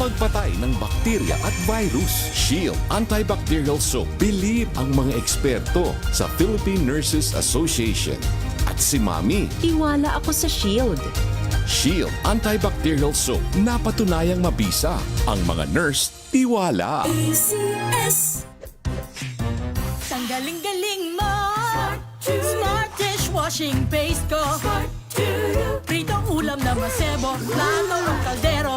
Tagapagpatay ng bakterya at virus. Shield Antibacterial Soap. Believe ang mga eksperto sa Philippine Nurses Association. At si Mami. Tiwala ako sa Shield. Shield Antibacterial Soap. Napatunayang mabisa. Ang mga nurse, tiwala. ACS. Ang galing-galing mo. Smart dishwashing paste ko. Pritong ulam na masebo. Plato ng kaldero.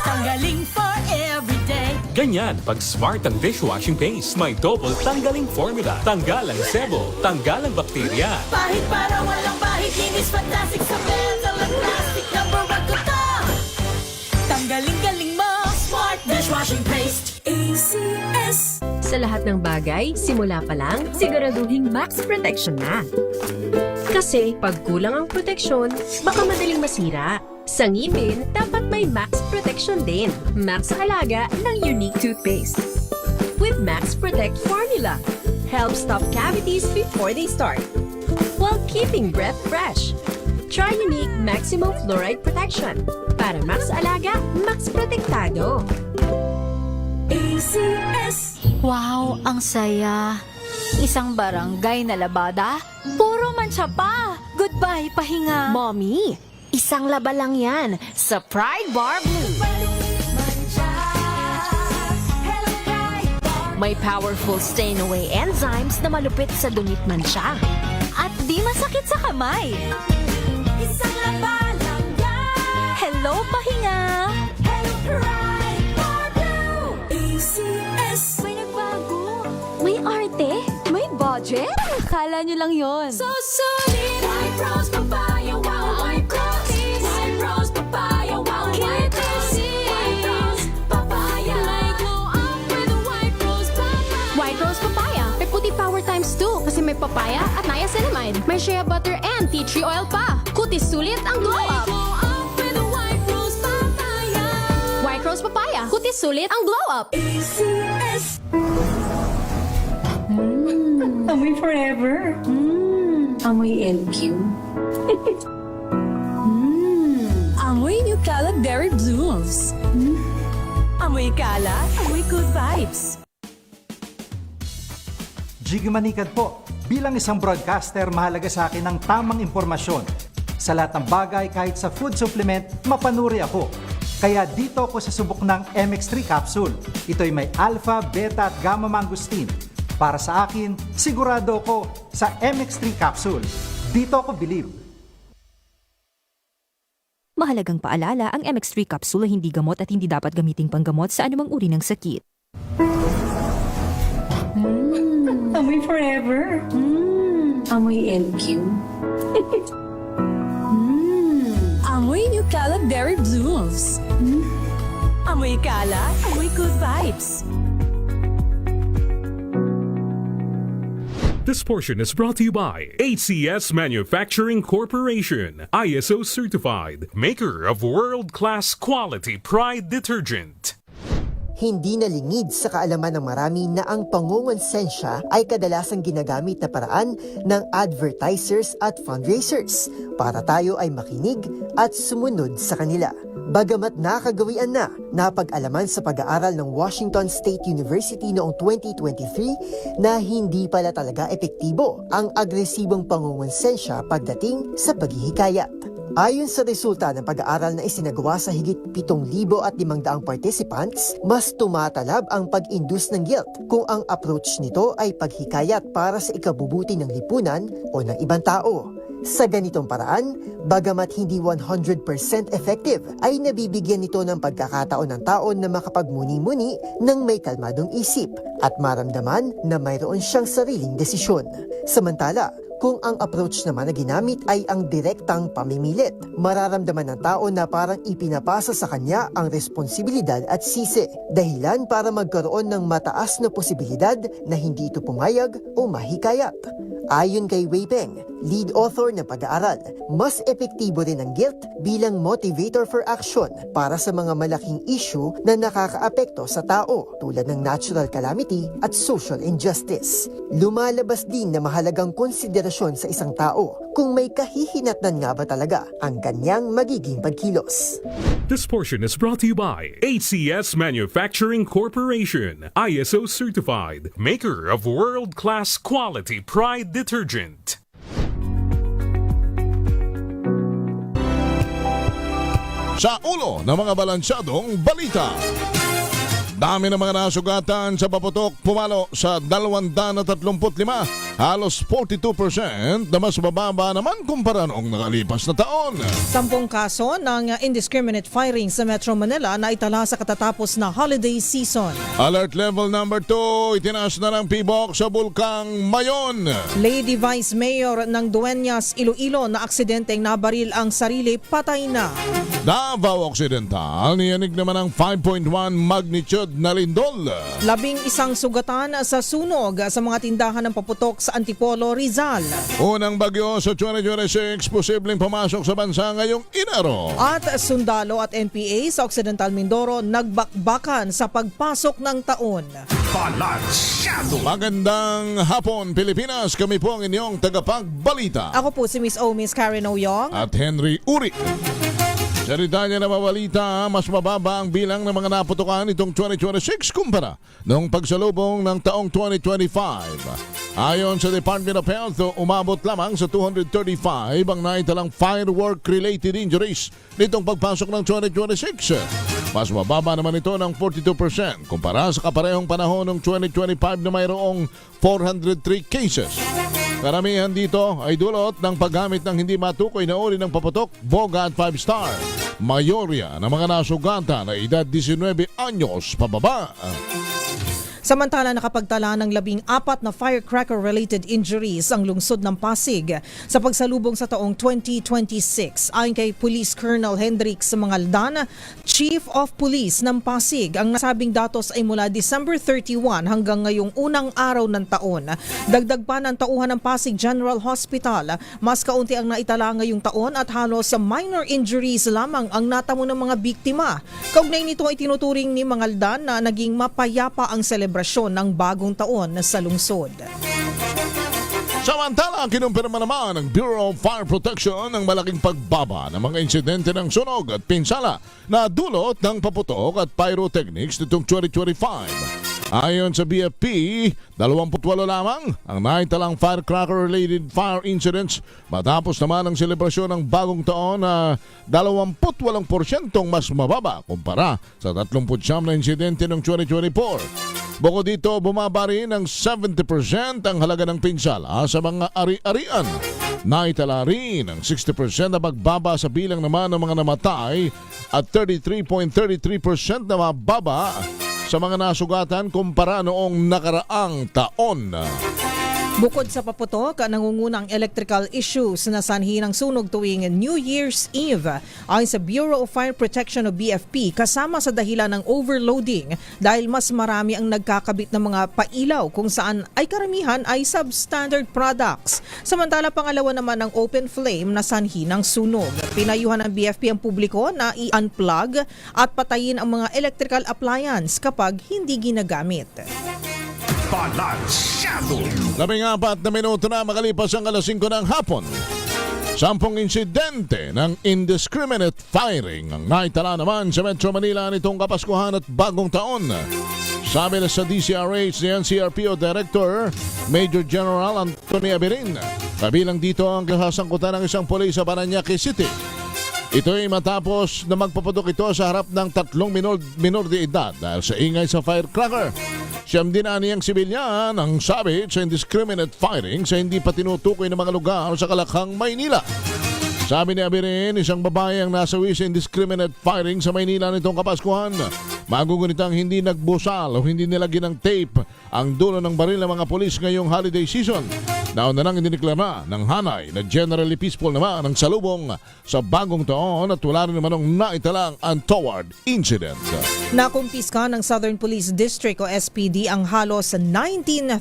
Tanggaling for everyday. Ganyan pag smart ang dishwashing paste. May double tanggaling formula. Tanggal ang sebo, tanggal ang bakterya. Pahit para walang bahid. Linis fantastic sa metal at plastic. Number one ko to. Tanggaling-galing mo. Smart dishwashing paste. ACS. Sa lahat ng bagay, simula pa lang, siguraduhing max protection na. Kasi pag kulang ang proteksyon, baka madaling masira. Sa ngipin, dapat may max protection din. Max Alaga ng Unique Toothpaste. With Max Protect Formula, helps stop cavities before they start, while keeping breath fresh. Try Unique Maximum Fluoride Protection. Para Max Alaga, Max Protektado. ACS. Wow, ang saya. Isang barangay na labada, puro mancha pa. Goodbye, pahinga. Mommy, isang laba lang yan sa Pride Bar Blue. May powerful stain-away enzymes na malupit sa dunit mansya. At di masakit sa kamay. Isang laba lang yan. Hello, pahinga. Hello, Pride Bar Blue. ACS. May nagbago. May arte. May budget. Akala nyo lang yon. So solid. White rose papaya, wow. White rose. White rose papaya, wow. White rose. White rose papaya. May glow up with a white rose papaya. White Rose Papaya. May puti power times 2 kasi may papaya at niacinamide. May shea butter and tea tree oil pa. Kutis sulit ang glow May up. glow up with a white rose papaya. White Rose Papaya. Kutis sulit ang glow up. ACS. Amoy forever. Amoy LQ. Amoy New Cala Berry Blooms. Amoy Cala, amoy good vibes. Jiggy Manikad po. Bilang isang broadcaster, mahalaga sa akin ang tamang impormasyon. Sa lahat ng bagay, kahit sa food supplement, mapanuri ako. Kaya dito ako sasubok ng MX3 capsule. Ito'y may alpha, beta at gamma mangosteen. Para sa akin, sigurado ako sa MX3 capsule. Dito ako believe. Mahalagang paalala, ang MX3 capsule ay hindi gamot at hindi dapat gamiting panggamot sa anumang uri ng sakit. Amoy forever. Amoy LQ. Amoy New Cala Berry Blooms. Amoy Cala, amoy good vibes. This portion is brought to you by ACS Manufacturing Corporation, ISO certified, maker of world-class quality Pride detergent. Hindi nalingid sa kaalaman ng marami na ang pangongonsensya ay kadalasang ginagamit na paraan ng advertisers at fundraisers para tayo ay makinig at sumunod sa kanila. Bagamat nakagawian na napag-alaman sa pag-aaral ng Washington State University noong 2023 na hindi pala talaga epektibo ang agresibong pangongonsensya pagdating sa paghihikayat. Ayon sa resulta ng pag-aaral na isinagawa sa higit 7,500 participants, mas tumatalab ang pag-induce ng guilt kung ang approach nito ay paghikayat para sa ikabubuti ng lipunan o ng ibang tao. Sa ganitong paraan, bagamat hindi 100% effective, ay nabibigyan nito ng pagkakataon ng tao na makapagmuni-muni ng may kalmadong isip at maramdaman na mayroon siyang sariling desisyon. Samantala, kung ang approach naman na ginamit ay ang direktang pamimilit, mararamdaman ng tao na parang ipinapasa sa kanya ang responsibilidad at sisi, dahilan para magkaroon ng mataas na posibilidad na hindi ito pumayag o mahikayat. Ayon kay Wei Peng, lead author ng pag-aaral. Mas epektibo rin ang guilt bilang motivator for action para sa mga malaking issue na nakakaapekto sa tao tulad ng natural calamity at social injustice. Lumalabas din na mahalagang konsiderasyon sa isang tao kung may kahihinatnan nga ba talaga ang kanyang magiging pagkilos. This portion is brought to you by ACS Manufacturing Corporation, ISO certified, maker of world-class quality Pride detergent. Sa ulo ng mga balansyadong balita. Dami ng mga nasugatan sa paputok pumalo sa 235, halos 42% na mas mababa naman kumpara noong nakalipas na taon. 10 kaso ng indiscriminate firing sa Metro Manila na itala sa katatapos na holiday season. Alert level number 2, itinaas na ng PBOC sa Bulkang Mayon. Lady Vice Mayor ng Dueñas, Iloilo na aksidenteng nabaril ang sarili, patay na. Davao Occidental, niyanig naman ang 5.1 magnitude na lindol. 11 sugatan sa sunog sa mga tindahan ng paputok sa Antipolo, Rizal. Unang bagyo sa 2026, posibleng pumasok sa bansa ngayong Enero. At sundalo at NPA sa Occidental Mindoro nagbakbakan sa pagpasok ng taon. Magandang hapon, Pilipinas. Kami po ang inyong tagapagbalita. Ako po si Miss O, Miss Karen Oyong. At Henry Uri. Sa Ritanya na mabalita, mas mababa ang bilang ng mga naputukan itong 2026 kumpara noong pagsalubong ng taong 2025. Ayon sa Department of Health, umabot lamang sa 235 ang naitalang firework-related injuries nitong pagpasok ng 2026. Mas mababa naman ito ng 42% kumpara sa kaparehong panahon ng 2025 na mayroong 403 cases. Karamihan dito ay dulot ng paggamit ng hindi matukoy na uri ng paputok, boga at 5-star. Mayorya ng mga nasugatan na edad 19 anyos pababa. Samantala, nakapagtala ng 14 na firecracker-related injuries ang lungsod ng Pasig sa pagsalubong sa taong 2026. Ayon kay Police Colonel Hendrix Mangaldan, Chief of Police ng Pasig, ang nasabing datos ay mula December 31 hanggang ngayong unang araw ng taon. Dagdag pa ng tauhan ng Pasig General Hospital, mas kaunti ang naitala ngayong taon at halos sa minor injuries lamang ang natamo ng mga biktima. Kaugnay nito ay tinuturing ni Mangaldan na naging mapayapa ang selebrasyon ng bagong taon sa lungsod. Samantala, kinumpirma naman ng Bureau of Fire Protection ang malaking pagbaba ng mga insidente ng sunog at pinsala na dulot ng paputok at pyrotechnics nitong 2025. Ayon sa BFP, 28 lamang ang naitalang firecracker-related fire incidents matapos naman ang selebrasyon ng bagong taon na 28% mas mababa kumpara sa 39 na insidente ng 2024. Bukod dito, bumaba rin ng 70% ang halaga ng pinsala sa mga ari-arian. Naitala rin ng 60% na pagbaba sa bilang naman ng mga namatay at 33.33% na mababa sa mga nasugatan kumpara noong nakaraang taon. Bukod sa paputok, nangungunang electrical issues na sanhi ng sunog tuwing New Year's Eve. Ayon sa Bureau of Fire Protection o BFP, kasama sa dahilan ng overloading dahil mas marami ang nagkakabit ng mga pailaw kung saan ay karamihan ay substandard products. Samantala, pangalawa naman ang open flame na sanhi ng sunog. Pinayuhan ng BFP ang publiko na i-unplug at patayin ang mga electrical appliance kapag hindi ginagamit. 14 na minuto na makalipas ang alas 5 ng hapon. 10 insidente ng indiscriminate firing ang naitala naman sa Metro Manila nitong Kapaskuhan at Bagong Taon. Sabi na sa DCRH ni NCRPO Director Major General Anthony Abirin, kabilang dito ang kasangkutan ng isang pulis sa Parañaque City. Ito ay matapos na magpaputok ito sa harap ng 3 minor de edad dahil sa ingay sa firecracker. Siyam din aniyang sibilyan ang sabit sa indiscriminate firing sa hindi pa tinutukoy ng mga lugar sa Kalakhang, Maynila. Sabi ni Abirin, isang babae ang nasawi sa indiscriminate firing sa Maynila nitong Kapaskuhan. Magugunitang hindi nagbusal o hindi nilagyan ng tape ang dulo ng baril ng mga polis ngayong holiday season. Nauna nang inineklara ng Hanay na generally peaceful naman ang salubong sa bagong taon at wala rin naman ang naitalang untoward incident. Nakumpiska ng Southern Police District o SPD ang halos 19,000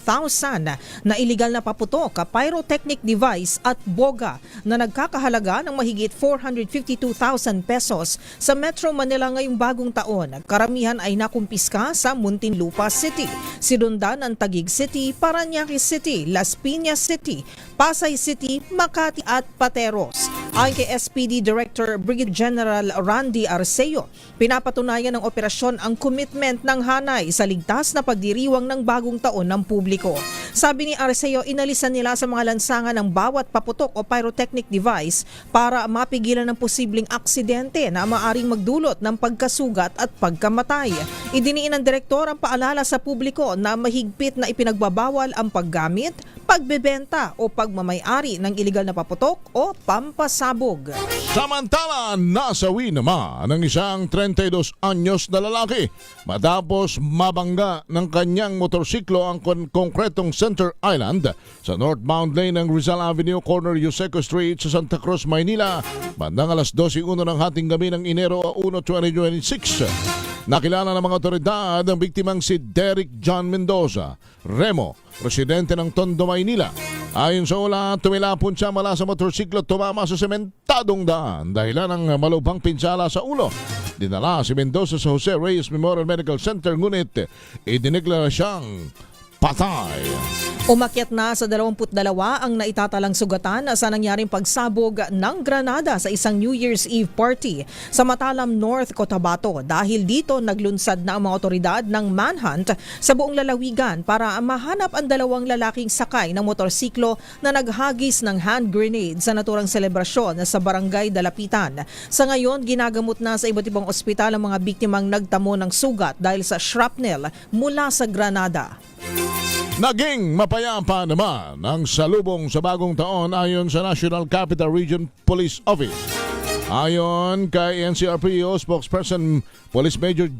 na iligal na paputok, pyrotechnic device at boga na nagkakahalaga ng mahigit 452,000 pesos sa Metro Manila ngayong bagong taon. Karamihan ay nakumpiska sa Muntinlupa City, sinundan ang Taguig City, Parañaque City, Las Piñas City, Pasay City, Makati at Pateros. Ayon kay SPD Director Brigadier General Randy Arceo, pinapatunayan ng operasyon ang commitment ng Hanay sa ligtas na pagdiriwang ng bagong taon ng publiko. Sabi ni Arceo, inalisan nila sa mga lansangan ng bawat paputok o pyrotechnic device para mapigilan ng posibleng aksidente na maaring magdulot ng pagkasugat at pagkamatay. Idiniin ng direktor ang paalala sa publiko na mahigpit na ipinagbabawal ang paggamit, pagbebenta o pagmamayari ng iligal na paputok o pampasabog. Samantala, nasawi naman ng isang 32 anyos na lalaki matapos mabangga ng kanyang motorsiklo ang konkretong Center Island sa northbound lane ng Rizal Avenue, corner Yuseco Street sa Santa Cruz, Maynila, bandang alas 12:01 ng hating gabi ng Enero 1, 2026. Nakilala ng mga otoridad ang biktimang si Derek John Mendoza, Remo, residente ng Tondo, Maynila. Ayon sa ulat, tumilapon siya mula sa motorsiklo at tumama sa sementadong daan dahilan ng malubhang pinsala sa ulo. Dinala si Mendoza sa Jose Reyes Memorial Medical Center ngunit idineklara siyang patay. Umakyat na sa 22 ang naitatalang sugatan sa nangyaring pagsabog ng granada sa isang New Year's Eve party sa Matalam North, Cotabato. Dahil dito naglunsad na ang mga otoridad ng manhunt sa buong lalawigan para mahanap ang dalawang lalaking sakay ng motorsiklo na naghagis ng hand grenade sa naturang selebrasyon sa Barangay Dalapitan. Sa ngayon, ginagamot na sa iba't ibang ospital ang mga biktimang nagtamo ng sugat dahil sa shrapnel mula sa granada. Naging mapayapa naman ang salubong sa bagong taon ayon sa National Capital Region Police Office. Ayon kay NCRPO spokesperson Police Major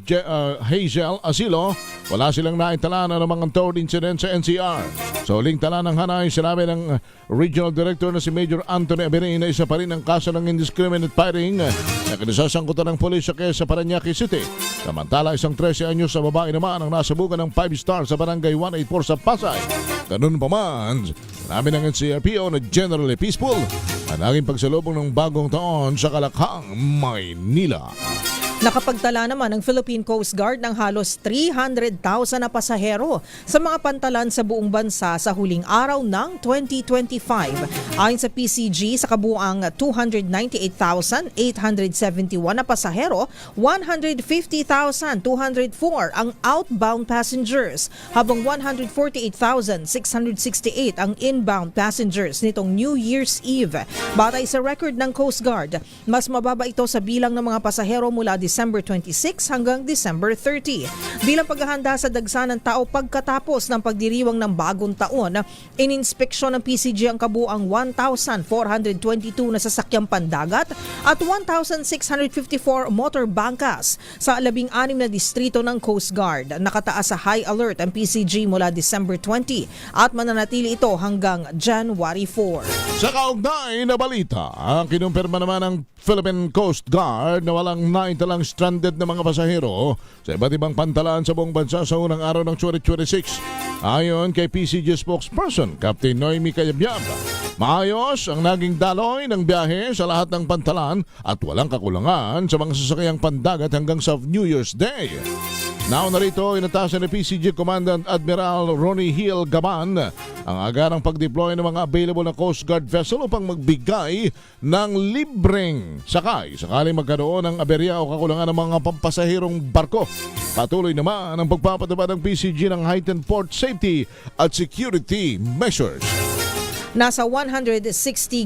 Hazel Asilo, wala silang naitala na namang untoward incident sa NCR. Sa huling tala ng Hanay, sinabi ng Regional Director na si Major Anthony Aberin na isa pa rin ang kaso ng indiscriminate firing na kinasasangkutan ng polis sa Quezon, Parañaque City. Samantala, isang 13 anyos sa babae naman ang nasabugan ng 5-star sa Barangay 184 sa Pasay. Ganun pa man, sinabi ng NCRPO na generally peaceful ang naging pagsalubong ng bagong taon sa Kalakhang, Maynila. Nakapagtala naman ang Philippine Coast Guard ng halos 300,000 na pasahero sa mga pantalan sa buong bansa sa huling araw ng 2025. Ayon sa PCG, sa kabuang 298,871 na pasahero, 150,204 ang outbound passengers, habang 148,668 ang inbound passengers nitong New Year's Eve. Batay sa record ng Coast Guard, mas mababa ito sa bilang ng mga pasahero mula December 26 hanggang December 30. Bilang paghahanda sa dagsa ng tao pagkatapos ng pagdiriwang ng bagong taon, ininspeksyon ng PCG ang kabuang 1,422 na sasakyang pandagat at 1,654 motor bangkas sa 16 na distrito ng Coast Guard. Nakataas sa high alert ang PCG mula December 20 at mananatili ito hanggang January 4. Sa kaugnay na balita, kinumpirma naman ng Philippine Coast Guard na walang naitalang stranded na mga pasahero sa iba't ibang pantalaan sa buong bansa sa unang araw ng 2026. Ayon kay PCG spokesperson Captain Noemi Cayabyab, maayos ang naging daloy ng biyahe sa lahat ng pantalan at walang kakulangan sa mga sasakyang pandagat hanggang sa New Year's Day. Now narito, inatasan ni PCG Commandant Admiral Ronnie Hill Gaban ang agarang pag-deploy ng mga available na Coast Guard vessel upang magbigay ng libreng sakay sakaling magkaroon ng aberya o kakulangan ng mga pampasahirong barko. Patuloy naman ang pagpapatupad ng PCG ng heightened port safety at security measures. Nasa 160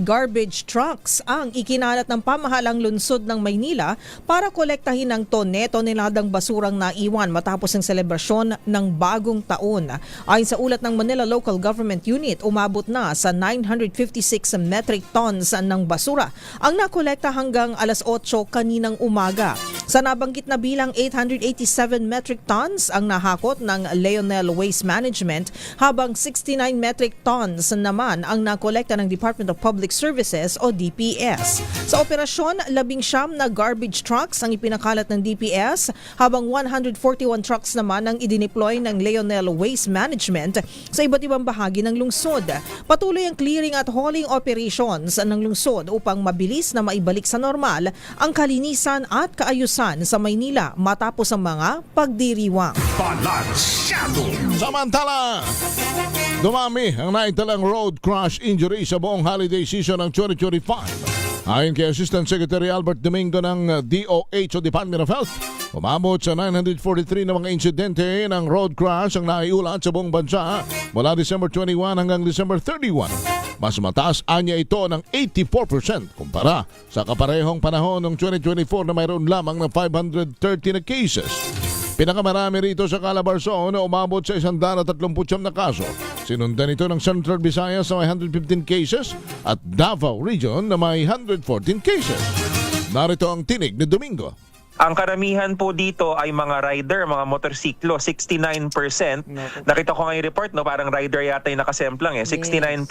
garbage trucks ang ikinalat ng pamahalang lungsod ng Maynila para kolektahin ang toneladang basurang naiwan matapos ang selebrasyon ng bagong taon. Ayon sa ulat ng Manila Local Government Unit, umabot na sa 956 metric tons ng basura ang nakolekta hanggang alas 8 kaninang umaga. Sa nabanggit na bilang 887 metric tons ang nahakot ng Leonel Waste Management habang 69 metric tons naman ang nakolekta ng Department of Public Services o DPS. Sa operasyon, 19 na garbage trucks ang ipinakalat ng DPS habang 141 trucks naman ang idineploy ng Leonel Waste Management sa iba't ibang bahagi ng lungsod. Patuloy ang clearing at hauling operations ng lungsod upang mabilis na maibalik sa normal ang kalinisan at kaayusan sa Maynila matapos ang mga pagdiriwang. Samantala, dumami ang naitalang road crash injury sa buong holiday season ng 2025. Ayon kay Assistant Secretary Albert Domingo ng DOH o Department of Health, umabot sa 943 na mga insidente ng road crash ang naiulat sa buong bansa mula December 21 hanggang December 31. Mas mataas anya ito ng 84% kumpara sa kaparehong panahon ng 2024 na mayroon lamang na 530 na cases. Pinakamarami rito sa Calabarzon na umabot sa 139 na kaso. Sinundan ito ng Central Visayas na may 115 cases at Davao Region na may 114 cases. Narito ang tinig ni Domingo. Ang karamihan po dito ay mga rider, mga motorsiklo, 69%. Nakita ko nga yung report, no, parang rider yata yung nakasemplang 69%.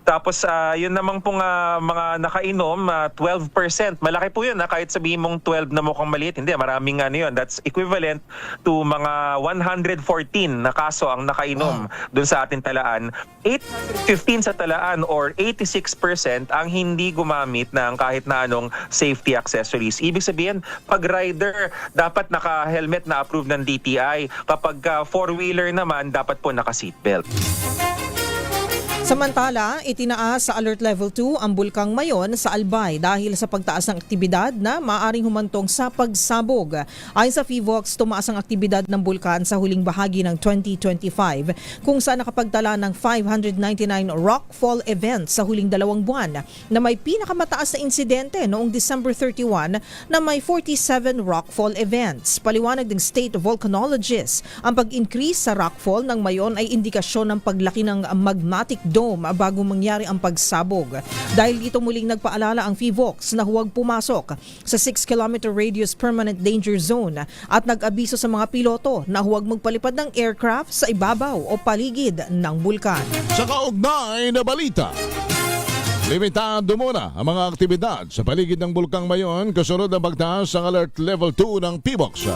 Tapos yun namang pong mga nakainom, 12%. Malaki po yun, kahit sabihin mong 12 na mukhang maliit. Hindi, maraming yun. That's equivalent to mga 114 na kaso ang nakainom dun sa ating talaan. 815 sa talaan or 86% ang hindi gumamit ng kahit na anong safety accessories. Ibig sabihin, pag rider, dapat naka-helmet na approved ng DTI. Kapag four-wheeler naman, dapat po naka-seatbelt. Samantala, itinaas sa Alert Level 2 ang Bulkang Mayon sa Albay dahil sa pagtaas ng aktibidad na maaaring humantong sa pagsabog. Ayon sa FIVOX, tumaas ang aktibidad ng bulkan sa huling bahagi ng 2025 kung saan nakapagtala ng 599 rockfall events sa huling 2 buwan na may pinakamataas na insidente noong December 31 na may 47 rockfall events. Paliwanag ng state volcanologist, ang pag-increase sa rockfall ng Mayon ay indikasyon ng paglaki ng magmatic dome bago mangyari ang pagsabog. Dahil dito muling nagpaalala ang FIVOX na huwag pumasok sa 6-kilometer radius permanent danger zone at nag-abiso sa mga piloto na huwag magpalipad ng aircraft sa ibabaw o paligid ng bulkan. Sa kaugnay na balita, limitado muna ang mga aktibidad sa paligid ng Bulkang Mayon kasunod ng pagtaas ng Alert Level 2 ng PBOX.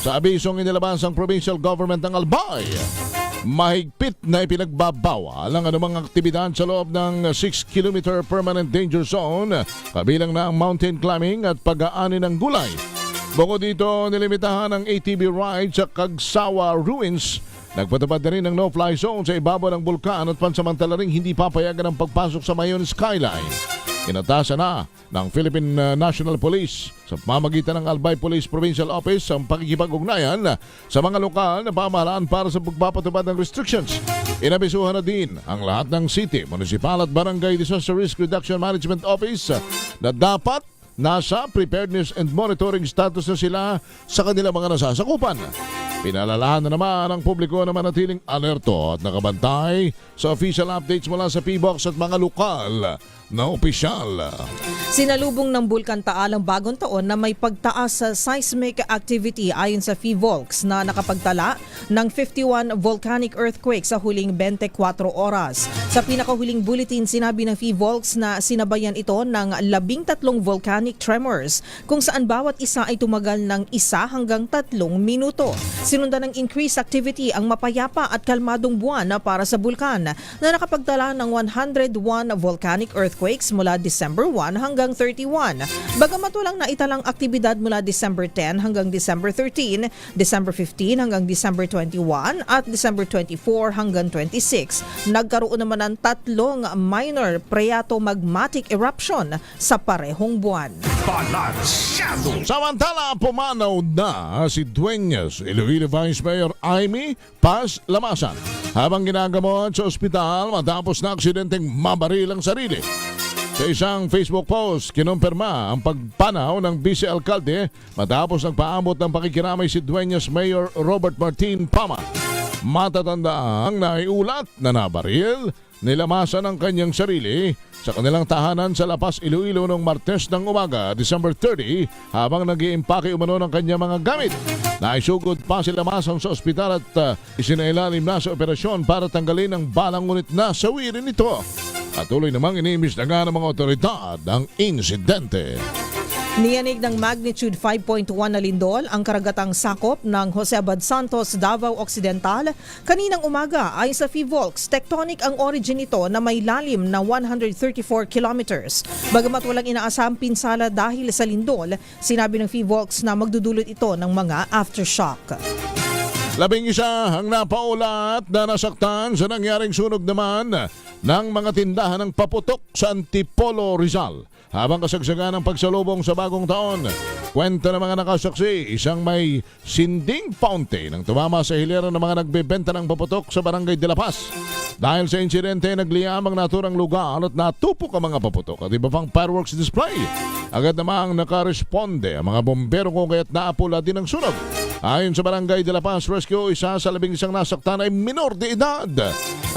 Sa abisong inilabas ang Provincial Government ng Albay, mahigpit na ipinagbabawal ang anumang aktibidad sa loob ng 6-kilometer permanent danger zone, kabilang na ang mountain climbing at pag-aani ng gulay. Bukod dito, nilimitahan ang ATV ride sa Kagsawa Ruins. Nagpatupad na rin ng no-fly zone sa ibabaw ng bulkan at pansamantala ring hindi papayagan ang pagpasok sa Mayon Skyline. Inatasan na ng Philippine National Police sa pamamagitan ng Albay Police Provincial Office ang pakikipag-ugnayan sa mga lokal na pamahalaan para sa pagpapatupad ng restrictions. Inabisuhan na din ang lahat ng City, Municipal at Barangay Disaster Risk Reduction Management Office na dapat nasa preparedness and monitoring status na sila sa kanilang mga nasasakupan. Pinalalahan na naman ang publiko na manatiling alerto at nakabantay sa official updates mula sa PBOX at mga lokal na opisyal. Sinalubong ng Bulkan Taal ang bagong taon na may pagtaas sa seismic activity ayon sa FIVOX na nakapagtala ng 51 volcanic earthquakes sa huling 24 oras. Sa pinakahuling bulletin, sinabi ng FIVOX na sinabayan ito ng 13 volcanic tremors kung saan bawat isa ay tumagal ng 1 hanggang 3 minuto. Sinundan ng increased activity ang mapayapa at kalmadong buwan para sa bulkan na nakapagtala ng 101 volcanic earthquakes earthquakes mula December 1 hanggang 31. Bagamat walang naitalang aktibidad mula December 10 hanggang December 13, December 15 hanggang December 21 at December 24 hanggang 26, nagkaroon naman ng 3 minor phreatomagmatic eruption sa parehong buwan. Samantala, pumanaw na si Dueñas Iloilo Vice Mayor Amy Paz Lamasan habang ginagamot sa ospital matapos na aksidenteng mabaril ang sarili. Sa isang Facebook post, kinumpirma ang pagpanaw ng vice-alkalde matapos nagpaabot ng pakikiramay si Dueñas Mayor Robert Martin Pama. Matatandaang naiulat na nabaril, nilamasan ang kanyang sarili sa kanilang tahanan sa La Paz, Iloilo noong Martes ng umaga, December 30, habang nag-iimpake umano ng kanyang mga gamit. Naisugod pa si Lamasang sa ospital at isinailalim na sa operasyon para tanggalin ang balang ngunit nasawirin nito. Patuloy namang inimbestigahan ng mga otoridad ang insidente. Niyanig ng magnitude 5.1 na lindol ang karagatang sakop ng Jose Abad Santos, Davao Occidental. Kaninang umaga ay sa Fivolks, tectonic ang origin nito na may lalim na 134 kilometers. Bagamat walang inaasahang pinsala dahil sa lindol, sinabi ng Fivolks na magdudulot ito ng mga aftershock. 11 ang napaulat na nasaktan sa nangyaring sunog naman ng mga tindahan ng paputok sa Antipolo, Rizal. Habang kasagsagan ng pagsalubong sa bagong taon, kwenta ng mga nakasaksi, isang may sinding fountain ang tumama sa hilera ng mga nagbebenta ng paputok sa Barangay de la Paz. Dahil sa insidente, nagliam ang naturang lugar at natupok ang mga paputok at iba pang fireworks display. Agad namang nakaresponde ang mga bombero kung kaya't naapula din ang sunog. Ayon sa Barangay de la Paz Rescue, isa sa 11 nasaktan ay minor de edad.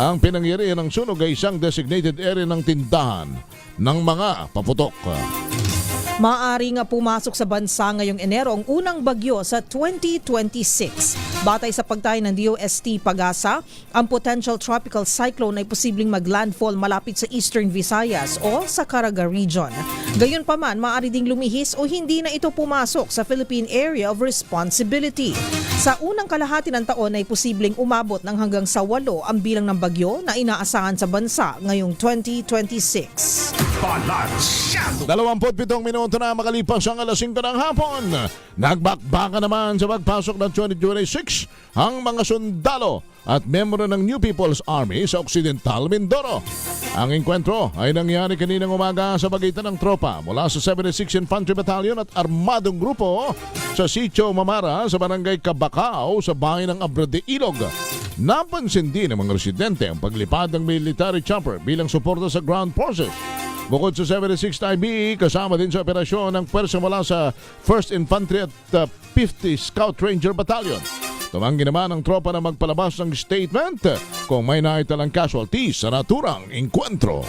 Ang pinangyarihan ng sunog ay isang designated area ng tindahan ng mga paputok. Maaari nga pumasok sa bansa ngayong Enero ang unang bagyo sa 2026. Batay sa pagtaya ng DOST Pag-asa, ang potential tropical cyclone ay posibleng maglandfall malapit sa Eastern Visayas o sa Caraga region. Gayunpaman, maaari ding lumihis o hindi na ito pumasok sa Philippine Area of Responsibility. Sa unang kalahati ng taon ay posibleng umabot ng hanggang sa 8 ang bilang ng bagyo na inaasahan sa bansa ngayong 2026. 27 minuto na makalipas ang alas 5 ng hapon. Nagbakbaka naman sa pagpasok ng 2026 ang mga sundalo at membro ng New People's Army sa Occidental Mindoro. Ang enkwentro ay nangyari kaninang umaga sa pagitan ng tropa mula sa 76 Infantry Battalion at armadong grupo sa Sitio Mamara sa Barangay Kabacao sa bayan ng Abra de Ilog. Napansin din ng mga residente ang paglipad ng military chopper bilang suporta sa ground forces. Bukod sa 76 IB, kasama din sa operasyon ng pwersa mula sa 1st Infantry at 50 Scout Ranger Battalion. Tumanggi naman ang tropa na magpalabas ng statement kung may naitalang casualties sa naturang enkwentro.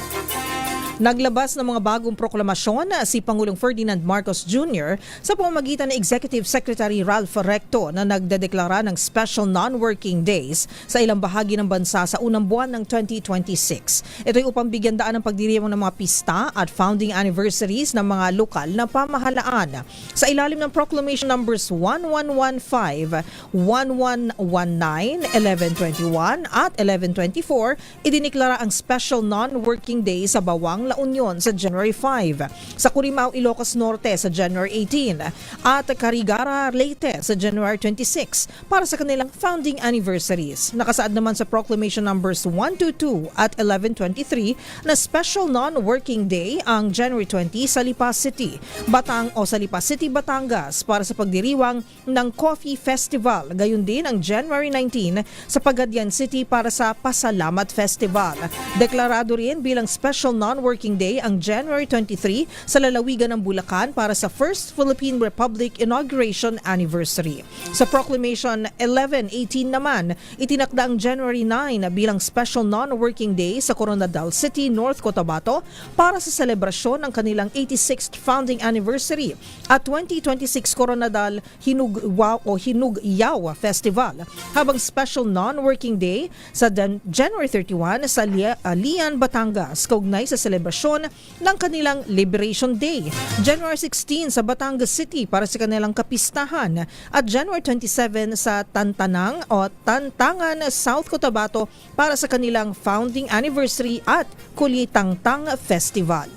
Naglabas ng mga bagong proklamasyon si Pangulong Ferdinand Marcos Jr. sa pamamagitan ng Executive Secretary Ralph Recto na nagdedeklara ng special non-working days sa ilang bahagi ng bansa sa unang buwan ng 2026. Ito ay upang bigyan daan ng pagdiriwang ng mga pista at founding anniversaries ng mga lokal na pamahalaan. Sa ilalim ng Proclamation Numbers 1115, 1119, 1121 at 1124, idiniklara ang special non-working days sa Bawang, La Union sa January 5, sa Curimao, Ilocos Norte sa January 18 at Carigara, Leyte sa January 26 para sa kanilang founding anniversaries. Nakasaad naman sa Proclamation Numbers 122 at 1123 na special non-working day ang January 20 sa Lipa City, Batangas para sa pagdiriwang ng Coffee Festival. Gayon din ang January 19 sa Pagadian City para sa Pasalamat Festival. Deklarado rin bilang special non-working day ang January 23 sa lalawigan ng Bulacan para sa First Philippine Republic Inauguration Anniversary. Sa Proclamation 1118 naman, itinakda ang January 9 bilang special non-working day sa Coronadal City, North Cotabato para sa selebrasyon ng kanilang 86th founding anniversary at 2026 Coronadal Hinugyaw Festival, habang special non-working day sa January 31 sa Lian, Batangas kaugnay sa celebration selebrasyon ng kanilang Liberation Day. January 16 sa Batangas City para sa kanilang kapistahan at January 27 sa Tantanang o Tantangan, South Cotabato para sa kanilang founding anniversary at Kulitangtang Festival.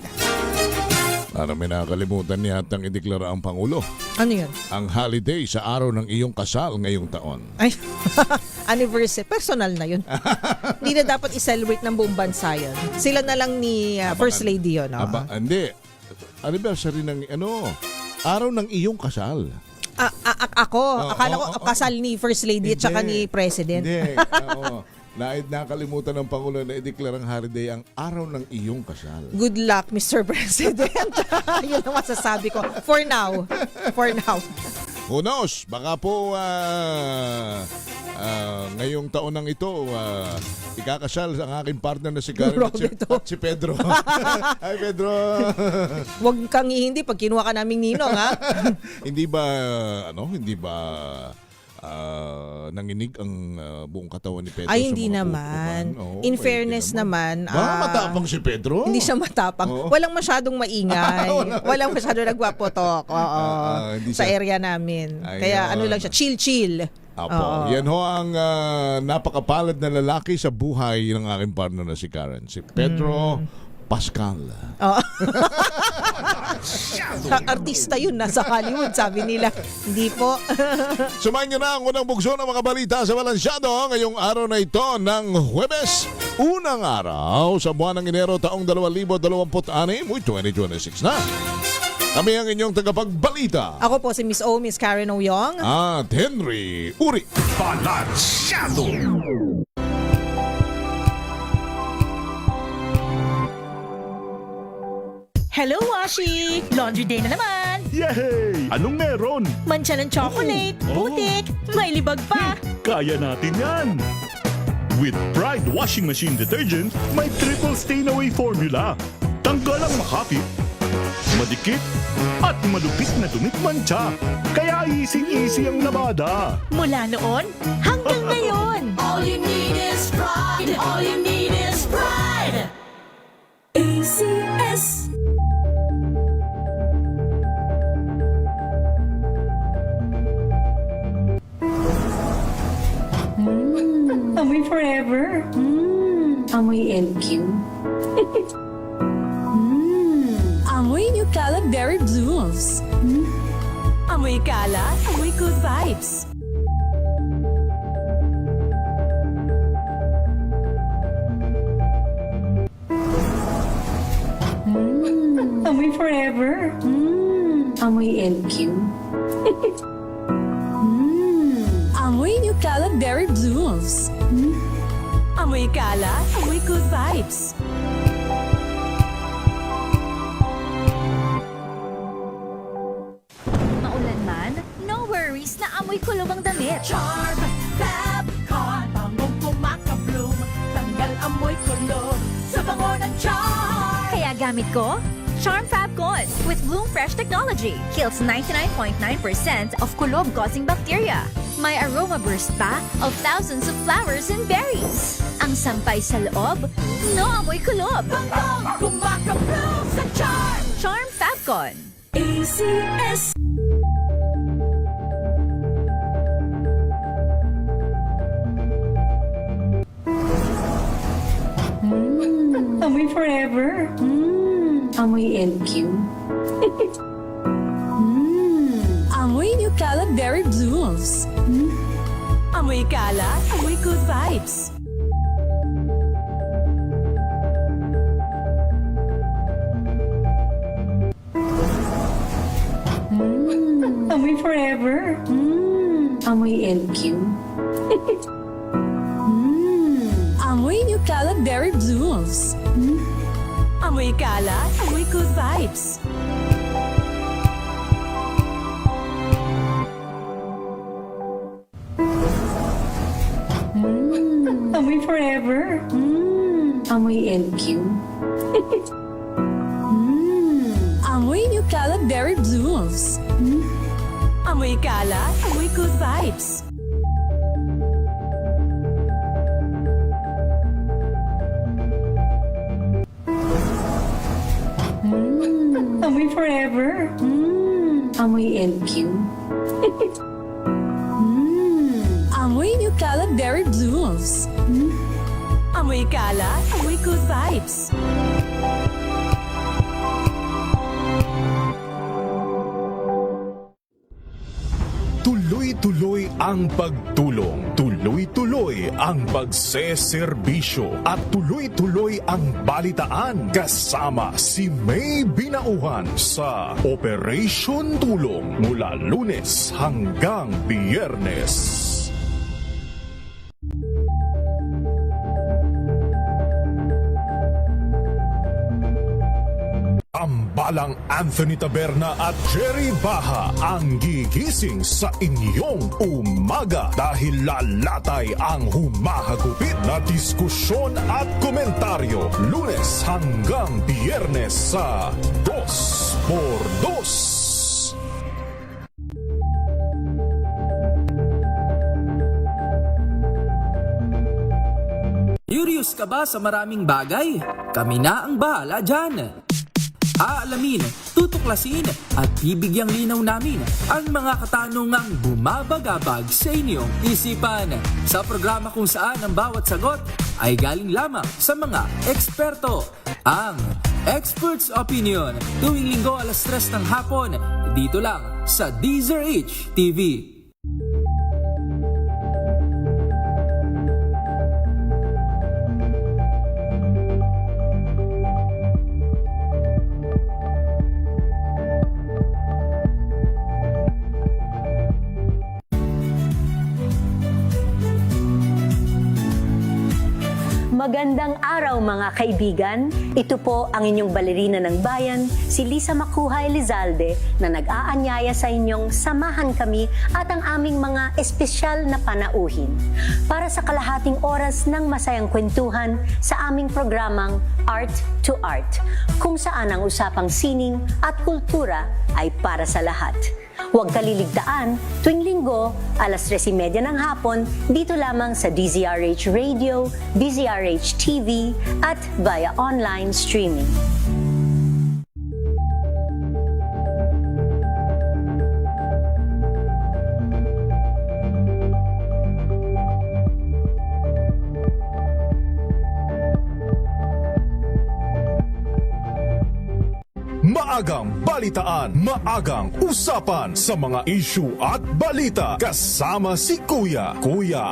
Para may nakakalimutan niyatang ideklara ang Pangulo. Ano yun? Ang holiday sa araw ng iyong kasal ngayong taon. Ay, anniversary. Personal na yun. Hindi na dapat i-celebrate ng buong bansa yun. Sila na lang ni First Lady yun. Hindi. Anniversary ng araw ng iyong kasal. Akala ko kasal ni First Lady at saka ni President. Hindi. Nakalimutan ng Pangulo na ideklarang holiday ang araw ng iyong kasal. Good luck, Mr. President. Yun ang masasabi ko. For now. Who knows? Baka po ngayong taon ng ito, ikakasal ang aking partner na si Karen at si Pedro. Hi, Pedro. Huwag kang hindi pag kinuha ka naming ninong, ha? Hindi ba nanginig ang buong katawan ni Pedro? Ay, hindi naman. In fairness naman. Matapang si Pedro? Hindi siya matapang. Walang masyadong maingay. Walang masyadong nagwapotok. Sa area namin. Kaya ano lang siya, chill. Apo, yan ho ang napakapalad na lalaki sa buhay ng aking partner na si Karen. Si Pedro Pascal. Artista yun, nasa Hollywood, sabi nila. Hindi po. Sumayin nyo na ang unang bugso ng mga balita sa Balansyado ngayong araw na ito ng Huwebes. Unang araw sa buwan ng Enero taong 2026, 2026 na. Kami ang inyong tagapagbalita. Ako po si Miss Karen Oyong. At Henry Uri. Balansyado. Hello, Washi! Laundry day na naman! Yay! Anong meron? Mancha ng chocolate, putik, may libag pa! Kaya natin yan! With Pride Washing Machine Detergent, may triple stain-away formula. Tanggal ang makapit, madikit, at malupit na dumit mancha. Kaya easy-easy ang labada. Mula noon hanggang ngayon! All you need is pride. All you need is pride. ACS. Amoy forever. Amoy LQ. Amoy New Cala Berry Blooms. Amoy kala, amoy good vibes. Amoy forever. Amoy LQ. Amoy New Cala Berry Blooms. Amoy kala, amoy good vibes. Maulan man, no worries na amoy kulob ang damit. Charm, Fab, Con, bangong kumakabloom. Tanggal amoy kulo sa bango ng charm. Kaya gamit ko, Charm Fab Con with Bloom Fresh technology. Kills 99.9% of kulob-causing bacteria. May aroma burst pa of thousands of flowers and berries. Ang sampay sa loob, no amoy kulob. Bangong kumakabloom sa charm. Charm Fab Con. ACS. Amoy forever. Amoy LQ. Amoy New Cala Berry Blooms. Amoy kala, amoy good vibes. Amoy forever. Amoy LQ. Amoy New Cala Berry Blooms. Amoy kala, amoy good vibes. Amoy forever. Amoy LQ. Amoy New Cala Berry Blooms. Amoy kala, amoy good vibes. Amoy LQ. Amoy New Cala Berry Blooms. Amoy Cala, amoy good vibes. Tuloy-tuloy ang pagtulong, tuloy-tuloy ang pagseserbisyo, at tuloy-tuloy ang balitaan kasama si May Binauhan sa Operation Tulong mula Lunes hanggang Biyernes. Ambalang Anthony Taberna at Jerry Baha ang gigising sa inyong umaga dahil lalatay ang humahagupit na diskusyon at komentaryo Lunes hanggang Biyernes sa 2x2. Curious ka ba sa maraming bagay? Kami na ang bahala dyan. Aalamin, tutuklasin at bibigyang linaw namin ang mga katanungang bumabagabag sa inyong isipan. Sa programa kung saan ang bawat sagot ay galing lamang sa mga eksperto. Ang Expert's Opinion, tuwing linggo 3:00 ng hapon, dito lang sa DZRH TV. Magandang araw mga kaibigan. Ito po ang inyong balerina ng bayan, si Lisa Makuha Elizalde, na nag-aanyaya sa inyong samahan kami at ang aming mga espesyal na panauhin para sa kalahating oras ng masayang kwentuhan sa aming programang Art to Art, kung saan ang usapang sining at kultura ay para sa lahat. Huwag kaliligtaan, tuwing linggo, 3:30 ng hapon, dito lamang sa DZRH Radio, DZRH TV, at via online streaming. Maagang balitaan, maagang usapan sa mga issue at balita kasama si Kuya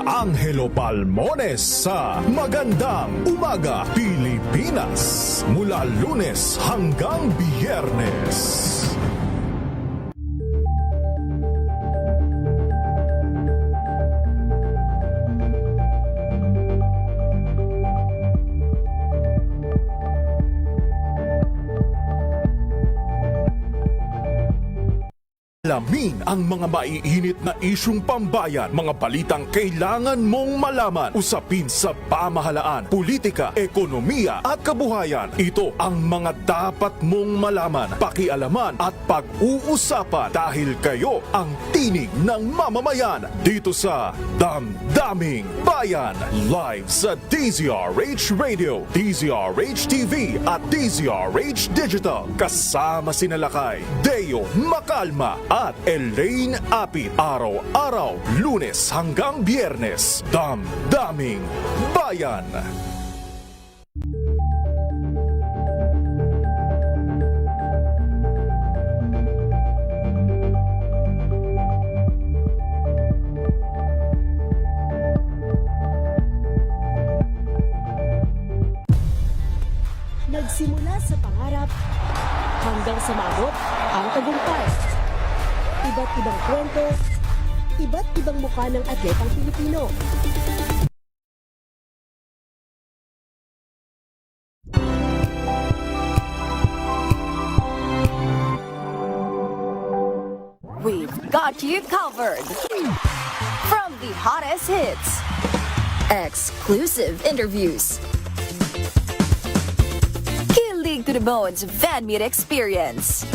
Angelo Palmones sa Magandang Umaga Pilipinas mula Lunes hanggang Biyernes. Alamin ang mga maiinit na isyung pambayan, mga balitang kailangan mong malaman, usapin sa pamahalaan, politika, ekonomiya at kabuhayan. Ito ang mga dapat mong malaman, pakialaman at pag-uusapan dahil kayo ang tinig ng mamamayan dito sa Damdaming Bayan. Live sa DZRH Radio, DZRH TV at DZRH Digital. Kasama sina Lakay, Deo Macalma at Elaine Apit. Araw-araw, Lunes hanggang Biyernes. Damdaming Bayan. Nagsimula sa pangarap hanggang sa maabot ang tagumpay. Iba't ibang kwento, iba't ibang mukha ng atletang Pilipino. We've got you covered. From the hottest hits, exclusive interviews, kilig to the bones fan meet experience,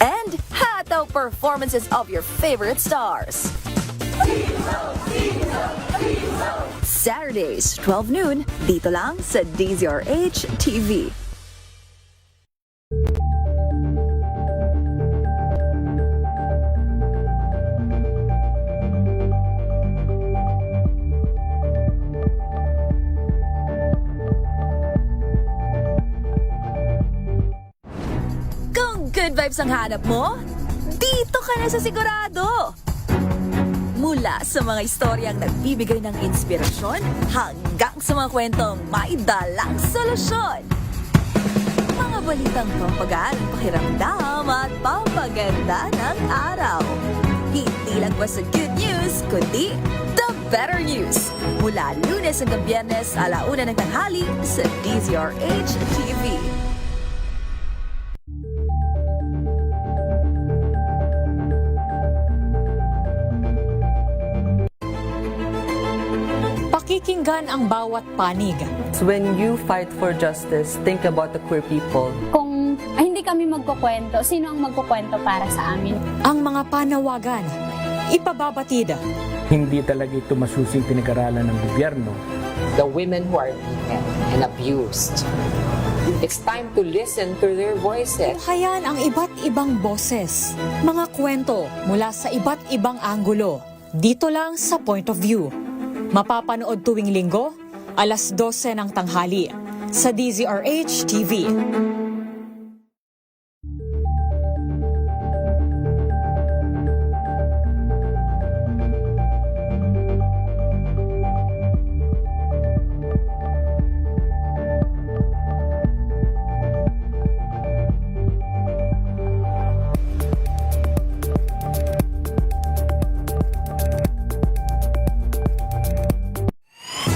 and hataw performances of your favorite stars. Saturdays, 12 noon, dito lang sa DZRH TV. Good vibes ang hanap mo? Dito ka na sa Sigurado! Mula sa mga istoryang nagbibigay ng inspirasyon hanggang sa mga kwentong may dalang solusyon. Mga balitang pampagaan, pakiramdam at pampaganda ng araw. Hindi lang basta good news, kundi the better news. Mula Lunes hanggang Biyernes, 1:00 ng tanghali sa DZRH TV. Pakikinggan ang bawat panig. So when you fight for justice, think about the queer people. Kung hindi kami magkukwento, sino ang magkukwento para sa amin? Ang mga panawagan, ipababatid. Hindi talaga ito masusing pinag-aralan ng gobyerno. The women who are beaten and abused. It's time to listen to their voices. Tunghayan ang iba't ibang boses. Mga kwento mula sa iba't ibang anggulo. Dito lang sa Point of View. Mapapanood tuwing linggo, 12:00 ng tanghali sa DZRH TV.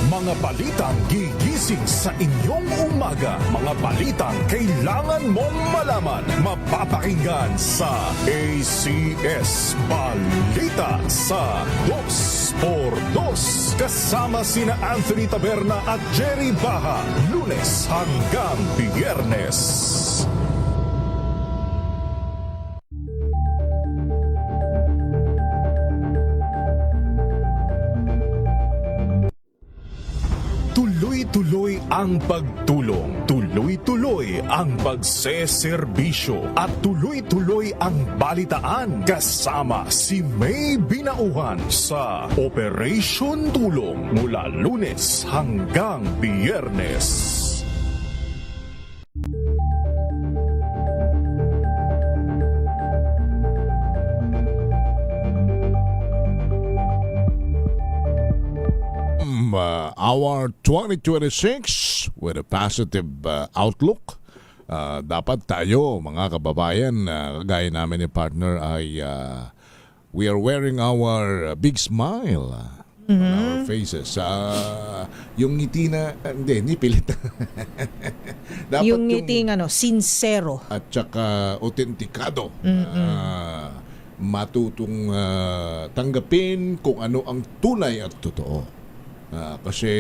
Mga balitang gigising sa inyong umaga. Mga balitang kailangan mong malaman. Mapapakinggan sa ACS Balita sa 2x2. Kasama sina Anthony Taberna at Jerry Baha. Lunes hanggang Biyernes. Tuloy-tuloy ang pagtulong, tuloy-tuloy ang pagseserbisyo at tuloy-tuloy ang balitaan kasama si May Binauhan sa Operation Tulong mula Lunes hanggang Biyernes. Our 2026 with a positive outlook. Dapat tayo, mga kababayan, gaya namin ni partner, ay we are wearing our big smile on our faces. Yung ngiti na, hindi pilit. Dapat yung ngiti sincero. At saka autentikado. Matutong tanggapin kung ano ang tunay at totoo. Kasi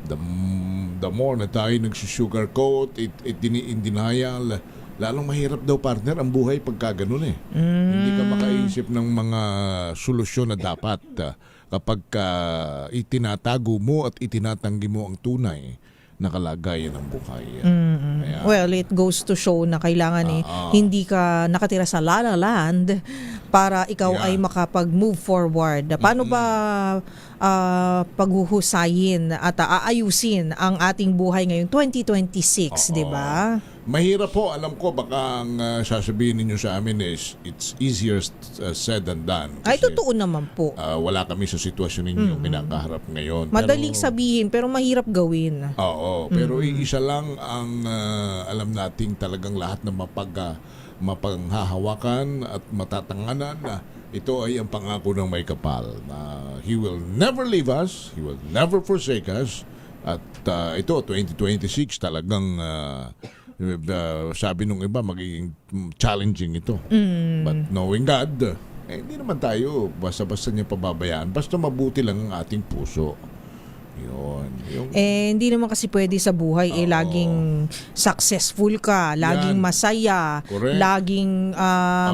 the more na tayo nagsusugarcoat, in denial, lalong mahirap daw partner ang buhay pagka ganun eh. Hindi ka makaisip ng mga solusyon na dapat kapag itinatago mo at itinatanggi mo ang tunay na kalagayan ng buhay. Well, it goes to show na kailangan hindi ka nakatira sa La La Land para ikaw ay makapag-move forward. Paano ba paghuhusayin at aayusin ang ating buhay ngayong 2026, di ba? Mahirap po, alam ko, baka ang sasabihin ninyo sa amin is it's easier said than done. Ay, totoo naman po. Wala kami sa sitwasyon ninyo kinakaharap ngayon. Madaling sabihin, pero mahirap gawin. Oo, pero isa lang ang alam nating talagang lahat na mapanghahawakan at matatanganan na ito ay ang pangako ng may kapal na He will never leave us, He will never forsake us. At ito, 2026 talagang sabi nung iba magiging challenging ito. But knowing God, hindi naman tayo basta-basta niya pababayaan. Basta mabuti lang ang ating puso. Yun. Hindi naman kasi pwede sa buhay laging successful ka, laging masaya, laging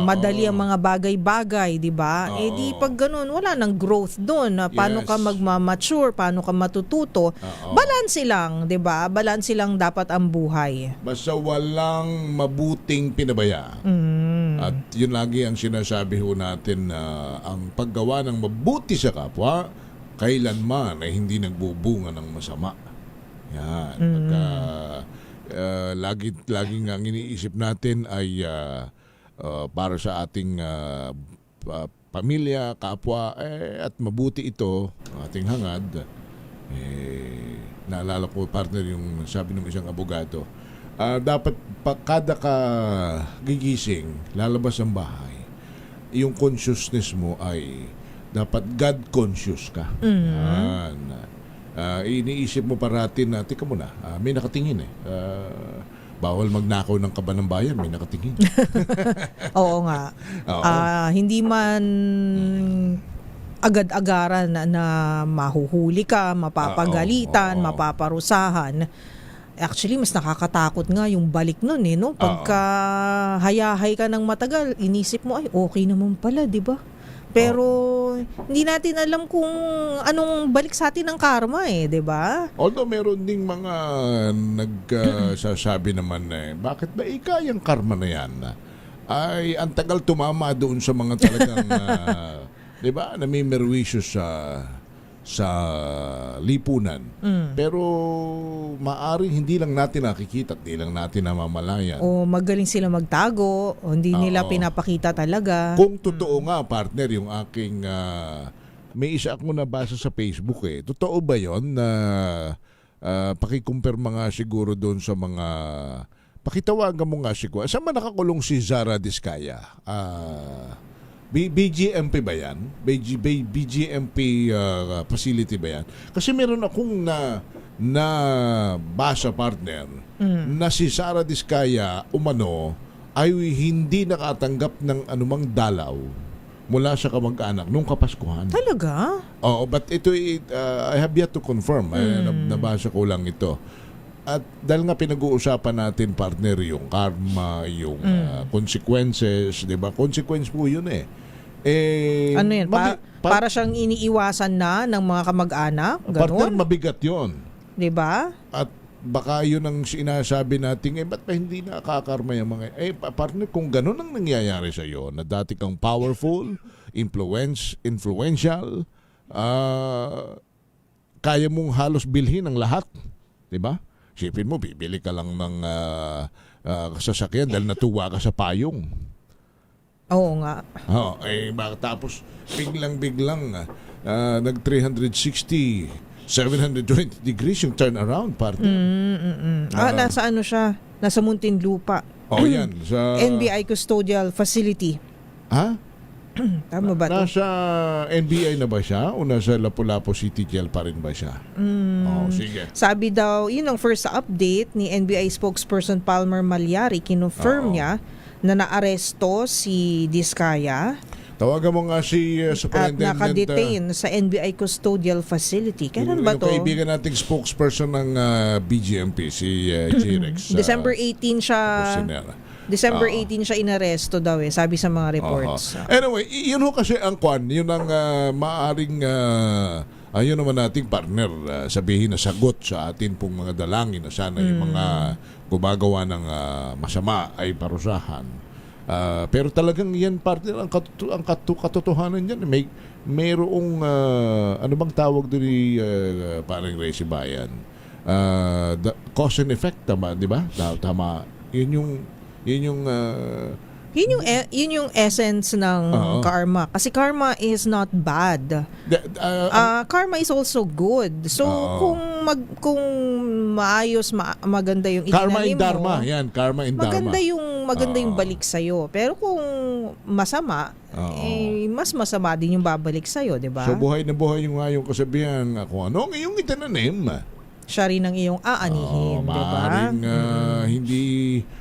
madali ang mga bagay-bagay, di ba? Di pag ganun, wala nang growth doon. Paano ka magma-mature, paano ka matututo? Balanse lang, di ba? Balanse lang dapat ang buhay. Basta walang mabuting pinabaya. At yun lagi ang sinasabi ho natin na ang paggawa ng mabuti sa kapwa kailanman ay hindi nagbubunga ng masama. Yan. laging ang iniisip natin ay para sa ating pamilya, kapwa, at mabuti ito, ating hangad. Naalala ko, partner, yung sabi ng isang abogado, dapat kada ka gigising, lalabas ng bahay, yung consciousness mo ay dapat God conscious ka. Iniisip mo parati na, tika mo na, may nakatingin bawal magnakaw ng kaban ng bayan, may nakatingin. Oo nga. Hindi man agad-agaran na mahuhuli ka, mapapagalitan, mapaparusahan. Actually, mas nakakatakot nga yung balik nun no? Pagka hayahay ka ng matagal, inisip mo, ay okay naman pala, di ba? Pero hindi natin alam kung anong balik sa atin ng karma di ba? Although meron ding mga nagsasabi naman bakit ba yung karma na yan? Ay ang tagal tumama doon sa mga talagang di ba, namimerwisyo sa lipunan. Pero maaring hindi lang natin nakikita at hindi lang natin namamalayan. O magaling sila magtago, o hindi nila pinapakita talaga. Kung totoo nga, partner, yung aking may isa akong nabasa sa Facebook totoo ba yon na pakikumpirma nga siguro doon sa mga pakitawagan mo nga siguro. Saan man nakakulong si Zara Diskaya? BGMP ba yan? BGMP facility ba yan? Kasi meron akong na basa, partner, na si Zara Diskaya umano ay hindi nakatanggap ng anumang dalaw mula sa kamag-anak nung Kapaskuhan. Talaga? Oo, but ito I have yet to confirm. Nabasa ko lang ito. At dahil nga pinag-uusapan natin, partner, yung karma, yung consequences, di ba? Consequence po yun ano yan? Para siyang iniiwasan na ng mga kamag-anak? Partner, mabigat yun. Di ba? At baka yun ang sinasabi natin, ba't pa hindi nakakarma yung mga... partner, kung ganun ang nangyayari sa iyo, na dati kang powerful, influential, kaya mong halos bilhin ang lahat. Di ba? Sipin mo, bibili ka lang ng sasakyan dahil natuwa ka sa payong. Oo nga. Tapos biglang nag 360, 720 degrees yung turnaround, partner. Nasa ano siya? Nasa Muntinlupa. Yan. Sa NBI Custodial Facility. Tama ba ito? Nasa NBI na ba siya o nasa Lapu-Lapu City Jail pa rin ba siya? Sige. Sabi daw, yun ang first update ni NBI spokesperson Palmer Malyari. Kinonfirm niya na naaresto si Diskaya. Tawagan mo nga si at Superintendent. At nakadetain sa NBI Custodial Facility. Kailan ba to? Yung kaibigan nating spokesperson ng BGMP, si J-Rex. December 18 siya. December 18 siya inaresto daw sabi sa mga reports. Anyway, yun ho kasi ang kwan, yun ang maaring ayun naman nating partner sabihin na sagot sa atin pong mga dalangin na sana yung mga gumagawa ng masama ay parusahan. Pero talagang yan, partner, ang katotohanan yan. Mayroong ano bang tawag doon ni parang Resi Bayan? Cause and effect, tama, di ba? Tama. Yun yung essence ng karma. Kasi karma is not bad. Karma is also good. So kung maayos, maganda yung itinanim karma and dharma. mo. Yan, karma and dharma. Maganda yung balik sa'yo. Pero kung masama, mas masama din yung babalik sa'yo, di ba? So buhay na buhay yung nga yung kasabihan, kung ano ang iyong itinanim, siya rin ang iyong aanihin, di ba?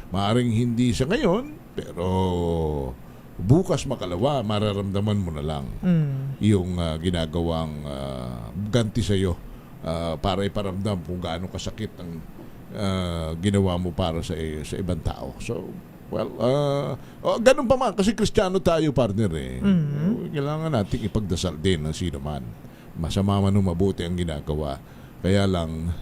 Maaring hindi sa ngayon, pero bukas makalawa, mararamdaman mo na lang yung ginagawang ganti sa iyo para iparamdam kung gaano kasakit ang ginawa mo para sa ibang tao. So, ganun pa man, kasi Kristiyano tayo, partner kailangan natin ipagdasal din ng sino man. Masama man o mabuti ang ginagawa. Kaya lang,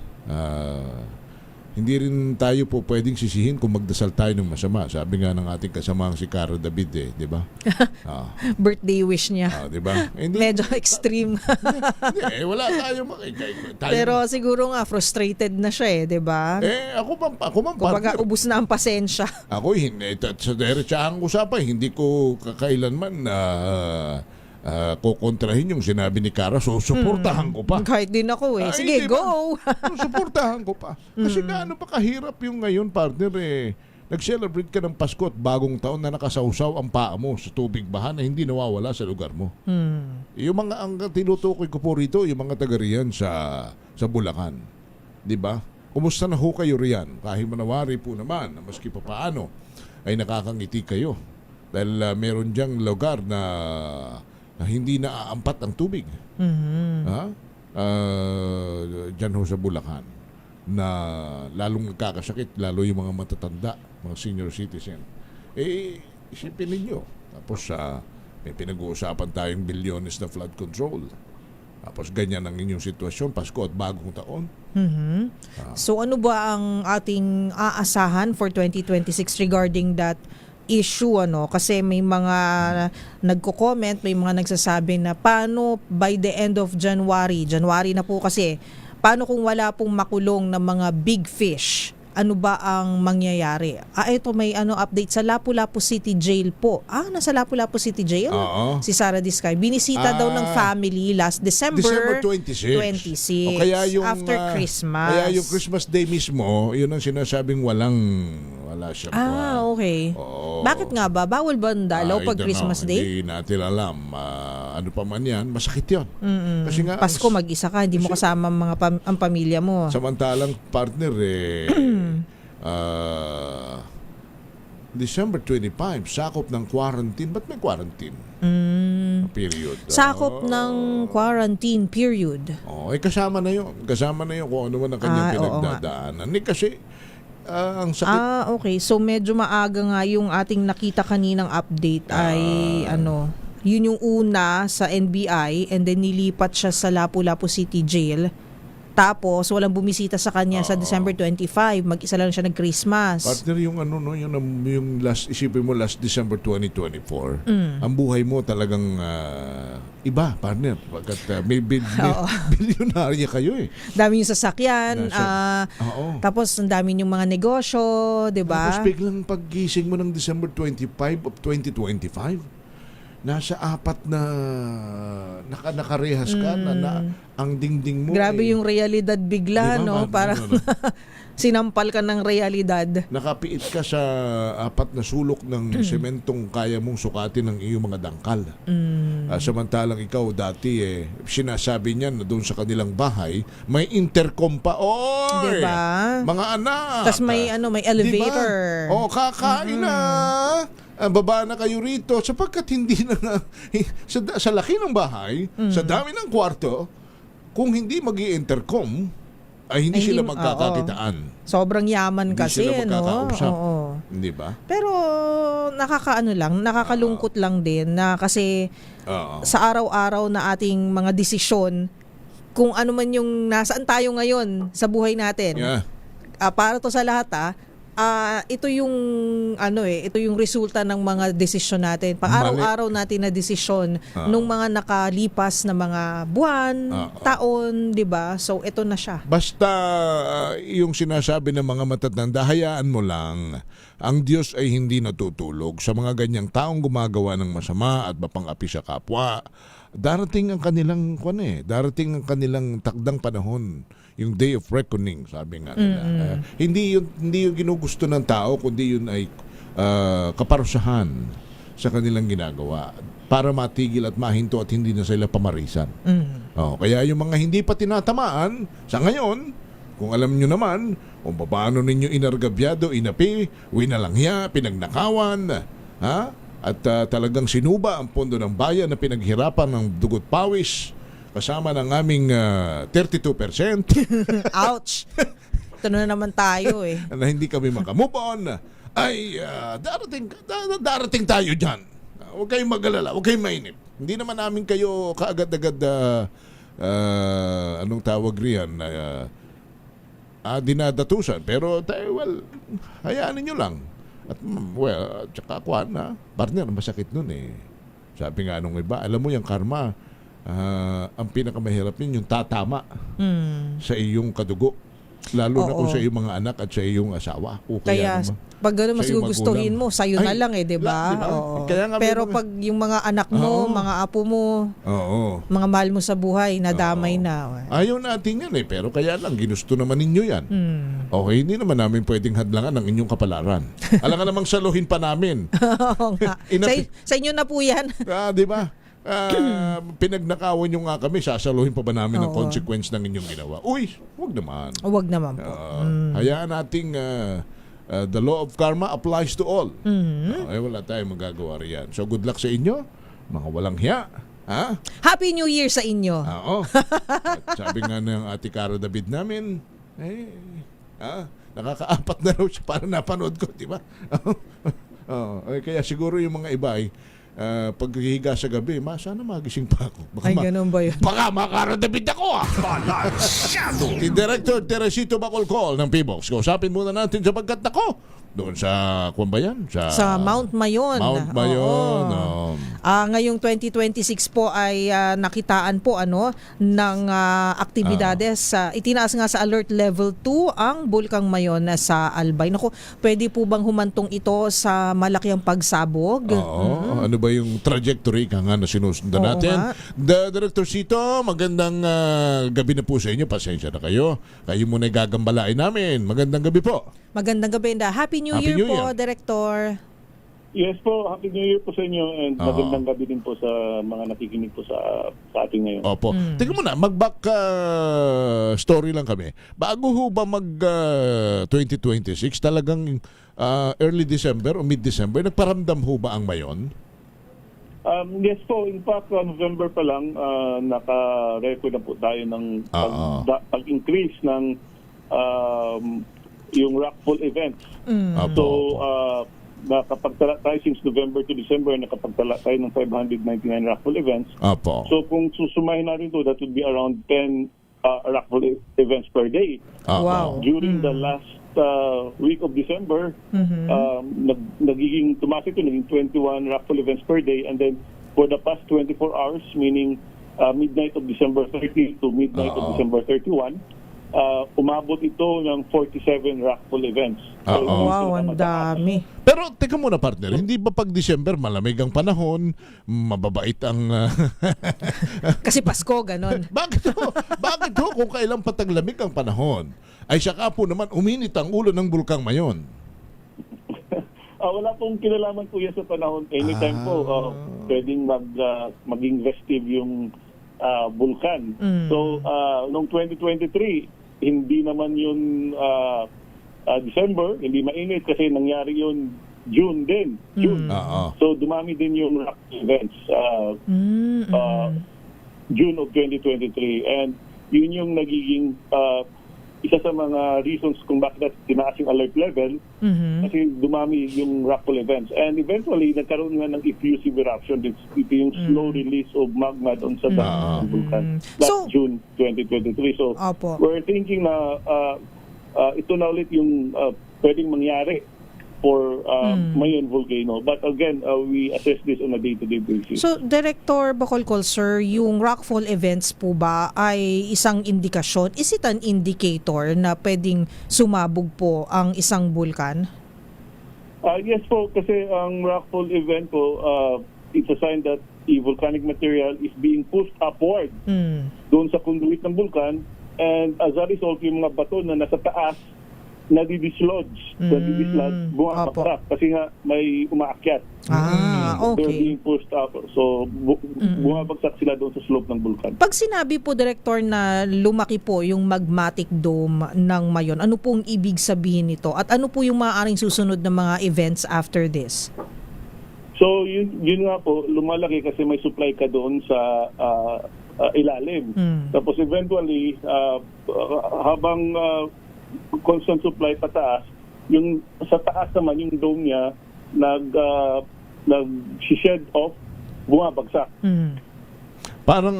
hindi rin tayo po pwedeng sisihin kung magdasal tayo ng masama. Sabi nga ng ating kasamang si Cara David di ba? Birthday wish niya. Di ba? Medyo extreme. Hindi, wala tayo Pero siguro nga frustrated na siya di ba? Ako man Kumbaga, partner. ubus na ang pasensya. Ako hindi, sa diretsahang usapan, hindi ko kakailanman kukontrahin yung sinabi ni Cara, so suportahan ko pa. Kahit din ako Sige, go! Suportahan ko pa. Kasi gaano pa kahirap yung ngayon, partner nag-celebrate ka ng Pasko at bagong taon na nakasawsaw ang paa mo sa tubig baha na hindi nawawala sa lugar mo. Yung mga ang tinutukoy ko po rito, yung mga taga riyan sa Bulacan. Di ba? Kumusta na ho kayo riyan? Kahit manawari po naman, maski pa paano, ay nakakangiti kayo. Dahil meron diyang lugar na hindi naaampat ang tubig. Diyan ho sa Bulacan na lalong nagkakasakit, lalo yung mga matatanda, mga senior citizen. Isipin ninyo. Tapos may pinag-uusapan tayong bilyones na flood control. Tapos ganyan ang inyong sitwasyon, Pasko at bagong taon. So ano ba ang ating aasahan for 2026 regarding that issue kasi may mga nagko-comment, may mga nagsasabi na paano by the end of January na po kasi, paano kung wala pong makulong ng mga big fish? Ano ba ang mangyayari? Ito may update sa Lapu-Lapu City Jail po. Nasa Lapu-Lapu City Jail? Si Sara Diskay. Binisita daw ng family last December 26. After Christmas. Kaya yung Christmas Day mismo, yun ang sinasabing wala siya. Okay. Bakit nga ba? Bawal ba ang dalaw pag Christmas Day? Hindi natin alam. Ano pa man yan, masakit yun. Kasi nga, Pasko mag-isa ka, hindi mo kasama ang pamilya mo. Samantalang partner December 25, sakop ng quarantine. Ba't may quarantine? Period. Sakop ng quarantine period. Kasama na yun. Kasama na yun kung ano man ang kanyang pinagdadaanan. Kasi ang sakit. Okay. So medyo maaga nga yung ating nakita kaninang update ay yun yung una sa NBI and then nilipat siya sa Lapu-Lapu City Jail. Tapos walang bumisita sa kanya sa December 25. Mag-isa lang siya nag-Christmas. Partner, yung yung last, isipin mo last December 2024, ang buhay mo talagang iba, partner. Pagkat may bilyonarya kayo Dami yung sasakyan. Tapos ang dami yung mga negosyo, di ba? Tapos biglang paggising mo ng December 25 of 2025, nasa 4 na nakarehas ka na ang dingding mo. Grabe yung realidad bigla, diba, Parang sinampal ka ng realidad. Nakapiit ka sa 4 na sulok ng sementong kaya mong sukatin ng iyong mga dangkal. Samantalang ikaw dati sinasabi niyan na doon sa kanilang bahay may intercom pa. Diba? Mga anak. Tapos may elevator. Diba? Kakain na. Baba na kayo rito sapagkat hindi na sa laki ng bahay, sa dami ng kwarto, kung hindi magi-intercom ay hindi sila magkakakitaan. Sobrang yaman hindi kasi, sila magkakausap. Hindi ba? Pero nakakalungkot lang din na kasi sa araw-araw na ating mga desisyon, kung ano man yung nasaan tayo ngayon sa buhay natin. Para to sa lahat ito yung ito yung resulta ng mga desisyon natin. Pang-araw-araw natin na desisyon nung mga nakalipas na mga buwan, taon, 'di ba? So ito na siya. Basta yung sinasabi ng mga matatanda, hayaan mo lang. Ang Diyos ay hindi natutulog sa mga ganyang taong gumagawa ng masama at mapang-api sa kapwa. Darating ang kanilang darating ang kanilang takdang panahon. Yung day of reckoning, sabi nga nila. Hindi yung ginugusto ng tao, kundi yun ay kaparusahan sa kanilang ginagawa para matigil at mahinto at hindi na sila pamarisan. Kaya yung mga hindi pa tinatamaan, sa ngayon, kung alam nyo naman, kung paano ninyo inargabyado, inapi, winalangya, pinagnakawan, at talagang sinuba ang pondo ng bayan na pinaghirapan ng dugot pawis, kasama ng aming 32%. Ouch! Ito na naman tayo na hindi kami makamove on, ay darating tayo dyan. Huwag kayong mag-alala, huwag kayong mainip. Hindi naman namin kayo kaagad-agad anong tawag riyan, dinadatusan. Pero well, hayaan niyo lang. At well, tsaka kuwan na, partner, masakit nun eh. Sabi nga nung iba, alam mo yung karma, ang pinakamahirap yun yung tatama sa iyong kadugo. Lalo na kung sa iyong mga anak at sa iyong asawa. Kaya pag gano'n mas gugustuhin mo, sa'yo na lang di ba? Pero pag yung mga anak mo, mga apo mo, mga mahal mo sa buhay, nadamay na. Ayaw natin yan eh, pero kaya lang, ginusto naman ninyo yan. Okay, hindi naman namin pwedeng hadlangan ang inyong kapalaran. Alam nga namang saluhin pa namin. Oo nga. Sa inyo na po yan. Di ba? Pinagnakawan nyo nga kami, sasaluhin pa ba namin ang consequence ng inyong ginawa? Uy, wag naman. Wag naman po. Hayaan nating the law of karma applies to all. Wala tayong magagawa riyan. So good luck sa inyo, mga walang hiya. Happy New Year sa inyo. Oo. Sabi nga ng Ate Cara David namin, nakakaapat na raw siya para napanood ko, di ba? Kaya siguro yung mga iba ay paghihiga sa gabi, sana magising pa ako. Ganun ba yun? Baka makaradabid ako Si Director Teresito Bacolcol ng PBOX. Kausapin muna natin sapagkat ako doon sa Kumbayan. Sa Mount Mayon. Mount Mayon. Ngayong 2026 po ay nakitaan po ng aktibidades. Itinaas nga sa alert level 2 ang Bulkang Mayon sa Albay. Naku, pwede po bang humantong ito sa malaking pagsabog? Ano ba yung trajectory nga na sinusundan natin? The Director Sito, magandang gabi na po sa inyo. Pasensya na kayo. Kayo muna gagambalain namin. Magandang gabi po. Magandang gabi. Happy New Year po, Director. Yes po, Happy New Year po sa inyo and magandang gabi din po sa mga nakikinig po sa ating ngayon. Opo. Teka muna, mag-back story lang kami. Bago ho ba mag 2026, talagang early December o mid-December, nagparamdam ho ba ang Mayon? Yes po, in fact, November pa lang, naka-record na po tayo ng pag-increase ng yung rockfall events. So, nakapagtala tayo since November to December, nakapagtala tayo ng 599 rockfall events. So, kung susumahin natin to, that would be around 10 rockfall events per day. Wow. During the last week of December, nagiging tumaas ito, naging 21 rockfall events per day. And then, for the past 24 hours, meaning midnight of December 30 to midnight of December 31, umabot ito ng 47 rockfall events. So, wow, ang dami. Pero teka muna partner, hindi ba pag December malamig ang panahon, mababait ang kasi Pasko ganon. Bakit ho kung kailang pataglamig ang panahon ay saka po naman uminit ang ulo ng Bulkang Mayon? Wala pong kinalaman po yan sa panahon. Anytime po pwedeng maging festive yung bulkan. So noong 2023 hindi naman yun December, hindi mainit kasi nangyari yun June din. So dumami din yung rock events June of 2023 and yun yung nagiging isa sa mga reasons kung bakit tinaas yung alert level kasi dumami yung rockfall events and eventually nagkaroon nga ng effusive eruption. Ito yung slow release of magma doon sa ng vulkan. That's June 2023. So we're thinking na ito na ulit yung pwedeng mangyari for Mayon volcano. But again, we assess this on a day-to-day basis. So, Director Bacolcol, sir, yung rockfall events po ba ay isang indikasyon? Is it an indicator na pwedeng sumabog po ang isang bulkan? Yes po, kasi ang rockfall event po, it's a sign that the volcanic material is being pushed upward doon sa conduit ng bulkan. And as a result, yung mga bato na nasa taas, nadidislodge, bumabagsak kasi nga may umaakyat. Okay. They're being pushed up. So, bumabagsak sila doon sa slope ng bulkan. Pag sinabi po, Director, na lumaki po yung magmatic dome ng Mayon, ano pong ibig sabihin nito? At ano po yung maaaring susunod na mga events after this? So, yun nga po, lumalaki kasi may supply ka doon sa ilalim. Tapos eventually, habang constant supply pataas, yung sa taas naman yung dome niya nag-shed off, bumabagsak. Parang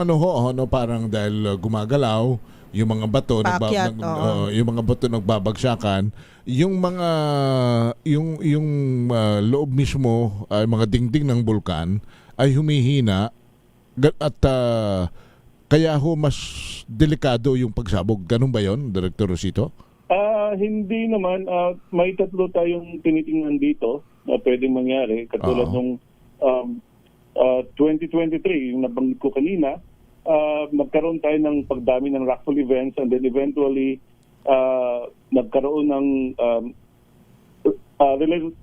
parang dahil gumagalaw, yung mga bato Paakyat, oo. yung mga bato nagbabagsakan, yung mga yung loob mismo, mga dingding ng bulkan ay humihina at kaya ho mas delikado yung pagsabog. Ganun ba yon, Director Rosito? Hindi naman. May tatlo tayong tinitingnan dito na pwedeng mangyari. Katulad nung 2023, yung nabanggit ko kanina, nagkaroon tayo ng pagdami ng rockfall events, and then eventually nagkaroon ng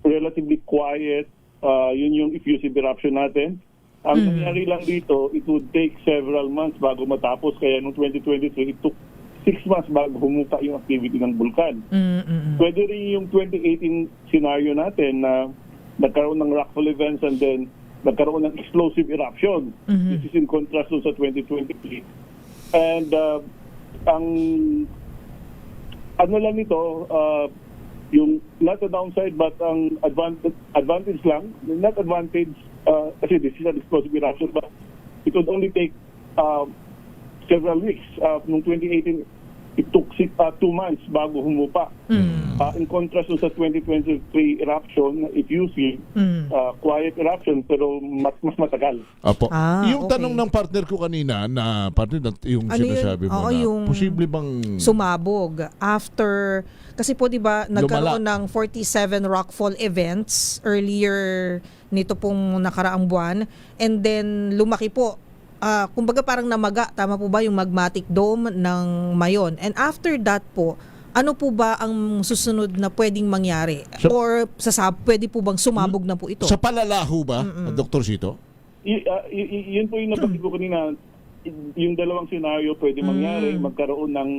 relatively quiet, yun yung effusive eruption natin. Ang nangyari lang dito, it would take several months bago matapos. Kaya noong 2023, it took 6 months bago humupa yung activity ng bulkan. Pwede rin yung 2018 scenario natin na nagkaroon ng rockfall events and then nagkaroon ng explosive eruption. This is in contrast sa 2023. And ang ano lang nito, yung not a downside but ang advantage lang, not advantage kasi this is an explosive eruption, but it would only take several weeks. Noong 2018, it took 2 months bago humupa. In contrast sa 2023 eruption, if you see, quiet eruption pero mas matagal. Apo. Yung tanong ng partner ko kanina na partner yung sinasabi mo na yung posible bang sumabog after, kasi po 'di ba nagkaroon ng 47 rockfall events earlier nito pong nakaraang buwan, and then lumaki po. Kumbaga parang namaga, tama po ba, yung magmatic dome ng Mayon? And after that po, ano po ba ang susunod na pwedeng mangyari? Or pwede po bang sumabog na po ito? Sa palalaho ba, Dr. Sito? Yun po yung nabanggit ko kanina. Yung dalawang scenario pwede mangyari, magkaroon ng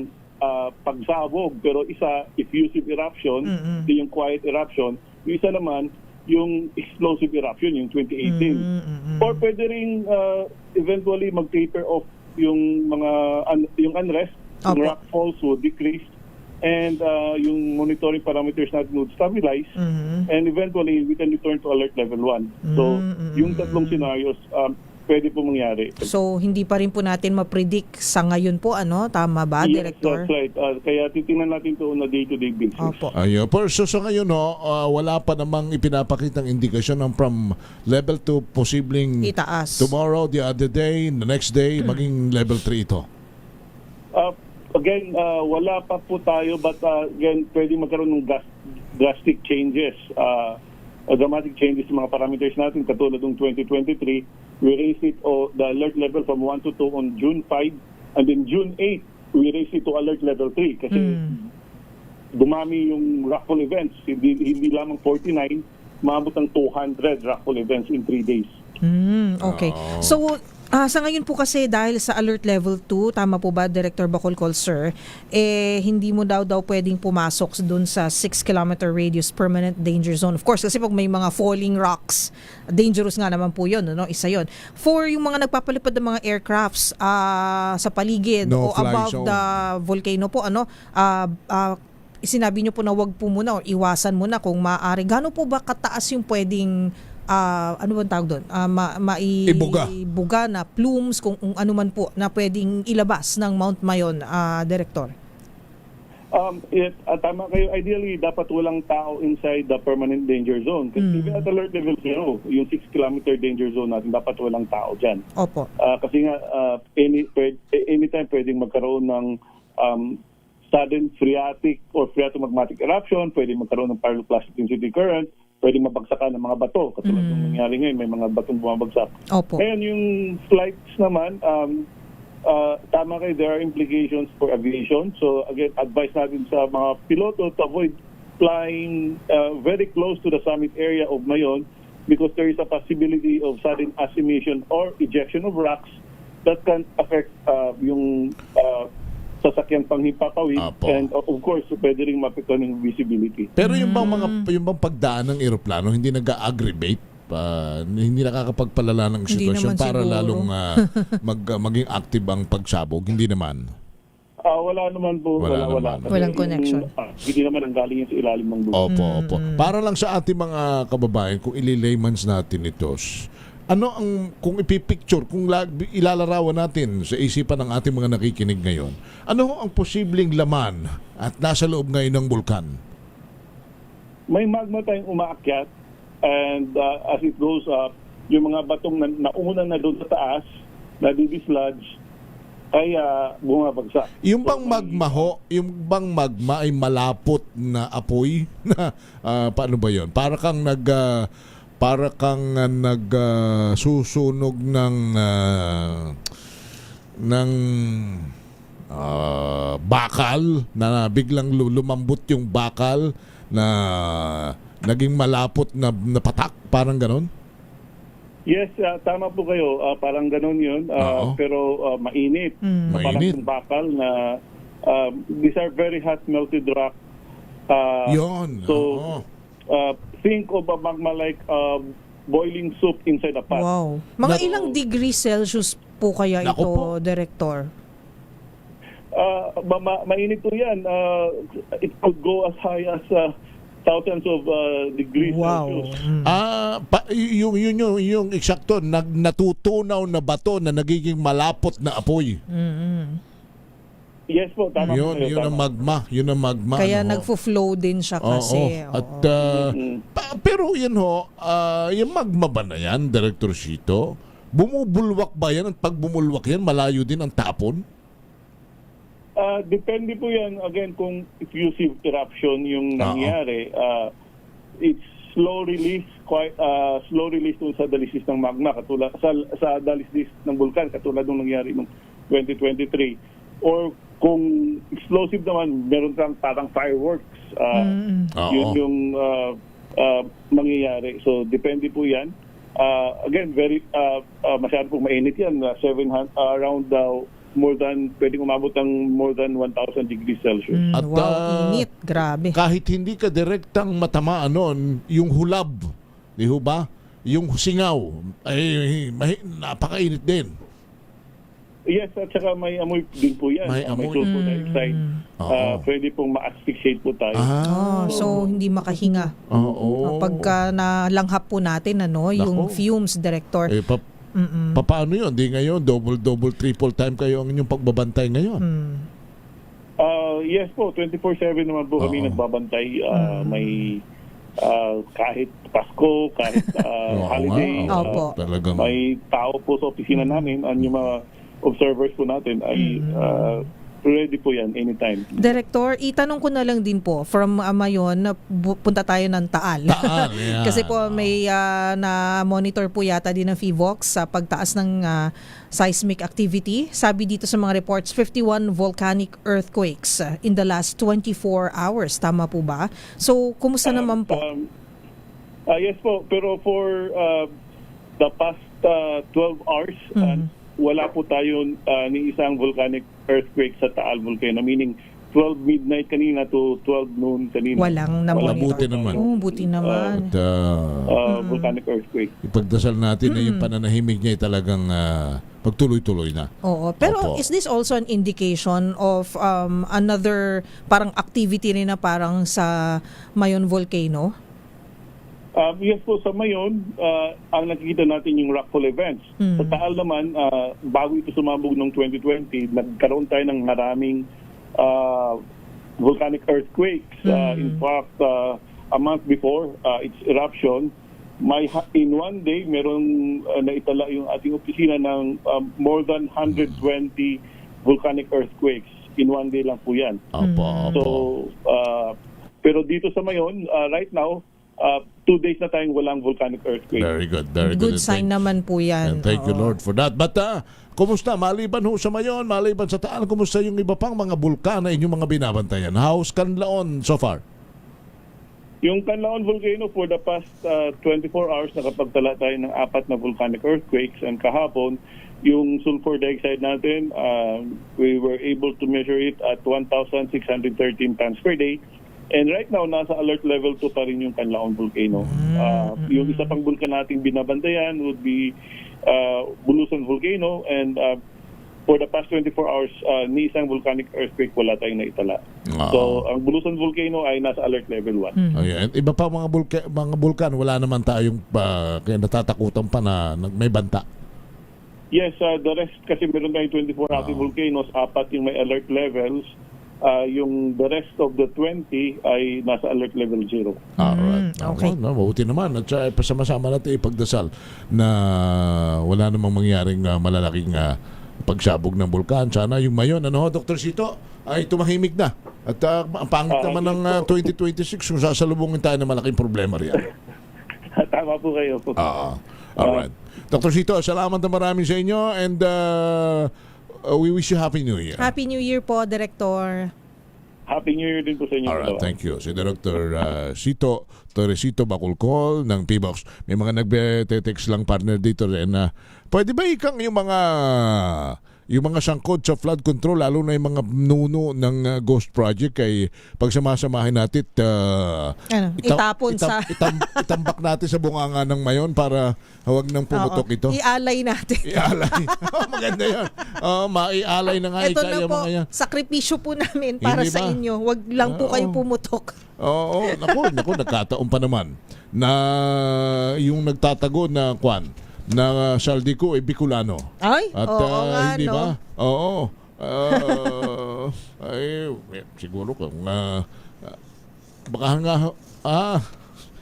pagsabog, pero isa effusive eruption, yung quiet eruption. Yung isa naman, yung explosive eruption, yung 2018. Or pwede rin eventually mag-taper off yung mga yung unrest, yung rockfalls would decrease, and yung monitoring parameters natin would stabilize, and eventually we can return to alert level 1. So, yung tatlong scenarios pwede po mangyari. So, hindi pa rin po natin ma-predict sa ngayon po, ano? Tama ba, Director? Yes, that's right. Kaya titingnan natin ito on a day-to-day basis. Ayun. So sa ngayon, wala pa namang ipinapakitang indikasyon ng from level 2 posibleng itaas. Tomorrow, the other day, the next day, maging level 3 ito. Again, wala pa po tayo, but again, pwede magkaroon ng drastic changes. Dramatic changes sa mga parameters natin. Katulad ng 2023, we raised it the alert level from 1 to 2 on June 5, and then June 8, we raised it to alert level 3 kasi dumami yung rockfall events. Hindi lamang 49, maabot ng 200 rockfall events in 3 days. Okay. So, sa ngayon po kasi dahil sa alert level 2, tama po ba, Director Bacolcol, sir, hindi mo daw pwedeng pumasok dun sa 6-kilometer radius permanent danger zone. Of course, kasi pag may mga falling rocks, dangerous nga naman po yun, no? Isa yun. For yung mga nagpapalipad ng mga aircrafts sa paligid o above the volcano po, sinabi nyo po na wag po muna o iwasan muna kung maaari. Gano'n po ba kataas yung pwedeng ano bang tawag doon? Ibuga na plumes, kung ano man po na pwedeng ilabas ng Mount Mayon, Director? Tama kayo. Ideally, dapat walang tao inside the permanent danger zone. Kasi even at alert level 0, yung 6-kilometer danger zone natin, dapat walang tao dyan. Opo. Kasi nga, anytime pwedeng magkaroon ng sudden phreatic or phreatomagmatic eruption, pwedeng magkaroon ng pyroclastic density current, pwedeng mabagsakan ng mga bato. Katulad ng nangyari ngayon, may mga batong bumabagsak. Opo. Ngayon, yung flights naman, tama kayo, there are implications for aviation. So again, advice natin sa mga piloto to avoid flying very close to the summit area of Mayon because there is a possibility of sudden assimilation or ejection of rocks that can affect yung sasakyan panghimpapawid, and of course pwede ring mapektuhan ng visibility. Pero yung bang pagdaan ng eroplano hindi nag-aggravate, hindi nakakapagpalala ng sitwasyon para siguro lalong maging active ang pagsabog? Hindi naman. Wala naman po. Wala. Walang connection. Hindi naman ang galing sa ilalim ng lupa. Opo. Para lang sa ating mga kababayan, kung ililaymans natin ito, Ano ang, kung ipipicture, kung ilalarawan natin sa isipan ng ating mga nakikinig ngayon, ano ang posibleng laman at nasa loob ngayon ng bulkan? May magma tayong umaakyat, and as it goes up, yung mga batong nauna na doon sa taas, nadidislodge, kaya bumabagsak. Yung bang magma yung bang magma ay malapot na apoy na paano ba 'yon? Para kang susunog ng bakal na biglang lumambot yung bakal na naging malapot na patak, parang ganon? Yes, tama po kayo. Parang ganon yun. Pero mainit. Mainit. Parang bakal na these are very hot melted rock. Yun. So, think of a magma like boiling soup inside a pot. Wow. Mga ilang degrees Celsius po kaya ito, Director? Mainit po yan. It could go as high as thousands of degrees Celsius. Yung eksakto, natutunaw na bato na nagiging malapot na apoy. Yes po, tama po. Yun ang magma. Yun ang magma. Kaya nagfo-flow din siya kasi. At, pero yun yung magma ba na yan, Director Shito? Bumubulwak ba yan? At pag bumulwak yan, malayo din ang tapon? Depende po yan, again, kung effusive eruption yung nangyari. It's slow release, slow release dun sa dalisdis ng magma, katulad sa dalisdis ng bulkan, katulad nung nangyari noong 2023. Or kung explosive naman, meron kang parang fireworks. Yun yung mangyayari. So, depende po yan. Again, masyado pong mainit yan. Around pwedeng umabot ng more than 1,000 degrees Celsius. At, init. Grabe. Kahit hindi ka direktang matamaan nun, yung hulab, di ho ba? Yung singaw, ay napakainit din. Yes, at saka may amoy din po yan. May amoy. Sulfur dioxide. Pwede pong ma-asphyxiate po tayo. So hindi makahinga. Pagka nalanghap po natin, yung fumes, Director. Paano yun? Di ngayon, double, triple time kayo ang inyong pagbabantay ngayon. Yes po, 24/7 naman po kami nagbabantay. May kahit Pasko, kahit holiday, may tao po sa opisina namin. Yung mga observers po natin ay ready po yan anytime. Director, itanong ko na lang din po, from Amayon, punta tayo ng Taal. Yeah. Kasi po may na-monitor po yata din ng FIVOX sa pagtaas ng seismic activity. Sabi dito sa mga reports, 51 volcanic earthquakes in the last 24 hours. Tama po ba? So, kumusta naman po? Yes po, pero for the past 12 hours, wala po tayo ni isang volcanic earthquake sa Taal Volcano, meaning 12 midnight kanina to 12 noon kanina. Walang na-monitor. Buti naman. Buti naman. Volcanic earthquake. Ipagdasal natin na yung pananahimik niya ay talagang pagtuloy-tuloy na. Oo. Pero is this also an indication of another parang activity rin na parang sa Mayon Volcano? Yes po, sa Mayon, ang nakikita natin yung rockfall events. Sa Taal naman, bago ito sumabog noong 2020, nagkaroon tayo ng maraming volcanic earthquakes. In fact, a month before its eruption, in one day, meron naitala yung ating opisina ng more than 120 volcanic earthquakes. In one day lang po yan. So, pero dito sa Mayon, right now, 2 days na tayong walang volcanic earthquake. Very good. Very good sign naman po yan. And thank you, Lord, for that. But kumusta? Maliban ho sa Mayon, maliban sa Taal, kumusta yung iba pang mga bulkan na inyong mga binabantayan? How's Canlaon so far? Yung Canlaon Volcano, for the past 24 hours, nakapagtala tayo ng 4 na volcanic earthquakes. And kahapon, yung sulfur dioxide natin, we were able to measure it at 1,613 tons per day. And right now, nasa alert level 2 pa rin yung Canlaon Volcano. Yung isa pang vulkan nating binabantayan would be Bulusan Volcano, and for the past 24 hours, ni isang volcanic earthquake wala tayong naitala. So, ang Bulusan Volcano ay nasa alert level 1. Ayan. Iba pa mga bulkan, wala naman tayong kaya natatakutan pa na may banta. Yes, the rest kasi meron tayong 24 active volcanoes, 4 yung may alert levels. Yung the rest of the 20 ay nasa alert level 0. Alright. Okay. Mabuti naman. At pasama-sama natin ipagdasal na wala namang mangyaring malalaking pagsabog ng bulkan. Sana yung mayon, Dr. Sito, ay tumahimik na. At ang pangit naman ng 2026 kung sasalubungin tayo ng malaking problema riyan. Tama po kayo. Alright. Dr. Sito, salamat na marami sa inyo and we wish you Happy New Year. Happy New Year po, Director. Happy New Year din po sa inyo. Alright, thank you. Si Dr. Sito Teresito Bacolcol ng PBOX. May mga nagbe-text lang partner dito rin na pwede ba ikang yung mga sangkot sa flood control, lalo na yung mga nuno ng Ghost Project ay pagsamasamahin natin itambak natin sa bunganga ng mayon para huwag nang pumutok ito. Ialay natin. Ialay. Maganda yan. Maialay na nga. Ito na po, sakripisyo po namin para Hindi sa ba? inyo. Huwag lang po kayo pumutok. Oo, naku, nagkataon pa naman na yung nagtatago na na Saldico ay Bicolano. Ay, at hindi ba? Oo. Ay, siguro kung baka nga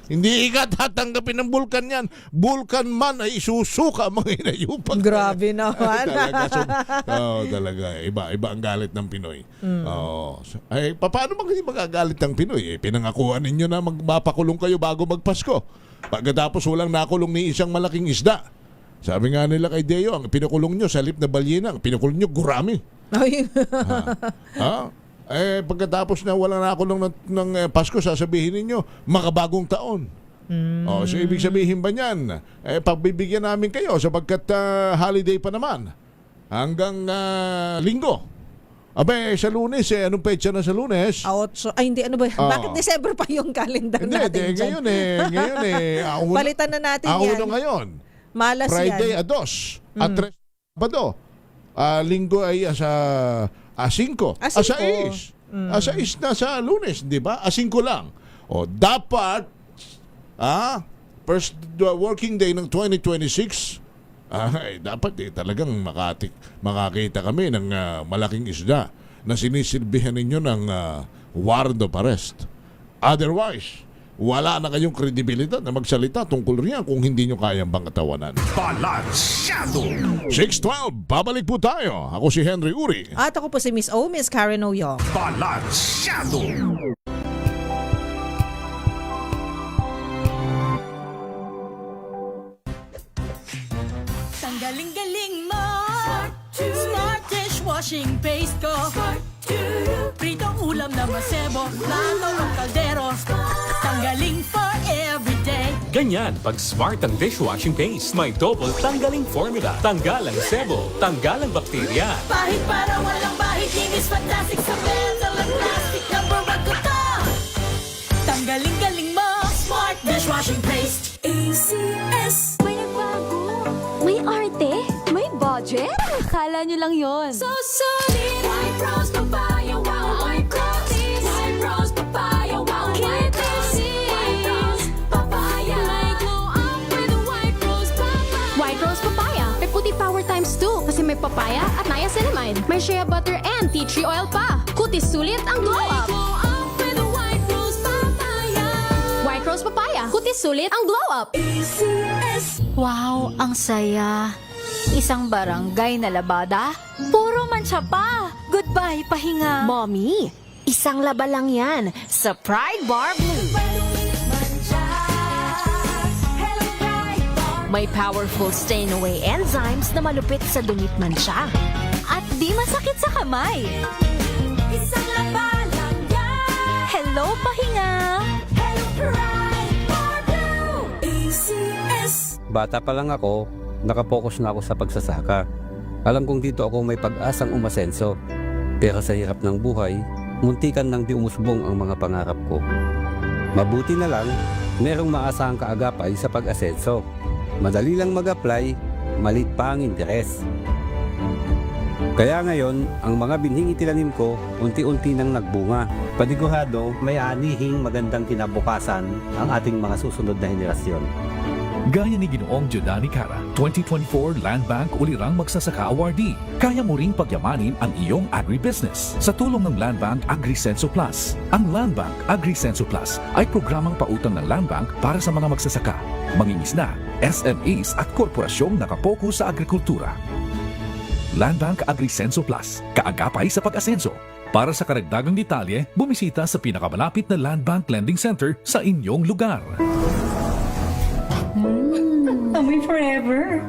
hindi ka tatanggapin ng bulkan yan. Bulkan man ay isusuka mga inayupan. Grabe naman. Talaga. Iba ang galit ng Pinoy. Ay, paano ba kasi magagalit ng Pinoy? Pinangakuan ninyo na mapakulong kayo bago magpasko. Pagkatapos walang nakulong ni isang malaking isda. Sabi nga nila kay Deo, ang pinukulong nyo sa lip na balyena, ang pinukulong nyo gurami. Pagkatapos na walang nakulong ng Pasko, sasabihin ninyo, makabagong taon. So ibig sabihin ba niyan, pagbibigyan namin kayo sapagkat holiday pa naman hanggang linggo. Abe, sa Lunes, anong petsa na sa Lunes? Ay, hindi, ano ba? Bakit December pa yung calendar natin dyan? Ngayon Palitan na natin yan. Ngayon. Malas Friday yan. 2. At Sabado. Linggo ay sa 5. 6. 6 na sa Lunes, di ba? 5 lang. Dapat first working day ng 2026 dapat talagang makakita kami ng malaking isda na sinisilbihan ninyo ng warrant of arrest. Otherwise, wala na kayong kredibilidad na magsalita tungkol riyan kung hindi nyo kayang bangatawanan. Balansyado! 6:12, babalik po tayo. Ako si Henry Uri. At ako po si Miss Karen Oyong. Balansyado! Galing-galing mo. Smart dishwashing paste ko. Pritong ulam na masebo. Plato ng kaldero. Tanggaling for everyday. Ganyan pag smart ang dishwashing paste. May double tanggaling formula. Tanggal ang sebo. Tanggal ang bakterya. Bahit para walang bahit. Linis fantastic sa metal at plastic. Number 1 ko to. Tanggaling-galing mo. Smart dishwashing paste. ACS. May nagbago. May arte? May budget? Akala nyo lang yon. So solid. White Rose Papaya. Wow, white rose. White Rose Papaya. Wow, white rose. White Rose Papaya. May glow up with White Rose Papaya. White Rose Papaya. May puti power times 2 kasi may papaya at niacinamide. May shea butter and tea tree oil pa. Kutis sulit ang glow up. Glow up with White Rose Papaya. White Rose Papaya. Kutis sulit ang glow up. ACS. Wow, ang saya. Isang barangay na labada, puro mancha pa. Goodbye, pahinga. Mommy, isang laba lang yan sa Pride Bar Blue. May powerful stain-away enzymes na malupit sa dumit mancha. At di masakit sa kamay. Isang laba lang yan. Hello, pahinga. Hello, Pride Bar Blue. ACS. Bata pa lang ako, nakapokus na ako sa pagsasaka. Alam kong dito ako may pag-asang umasenso. Pero sa hirap ng buhay, muntikan nang di umusbong ang mga pangarap ko. Mabuti na lang, merong maasahang kaagapay sa pag-asenso. Madali lang mag-apply, malit pa ang interes. Kaya ngayon, ang mga binhing itinanim ko, unti-unti nang nagbunga. Panigurado, may anihing magandang kinabukasan ang ating mga susunod na henerasyon. Gaya ni Ginoong Giordani Cara, 2024 Land Bank Ulirang Magsasaka Awardee. Kaya mo ring pagyamanin ang iyong agribusiness sa tulong ng Land Bank AgriSenso Plus. Ang Land Bank AgriSenso Plus ay programang pautang ng Land Bank para sa mga magsasaka, mangingisda, SMEs at korporasyong nakapokus sa agrikultura. Land Bank AgriSenso Plus, kaagapay sa pag-asenso. Para sa karagdagang detalye, bumisita sa pinakamalapit na Land Bank Lending Center sa inyong lugar. Amoy forever.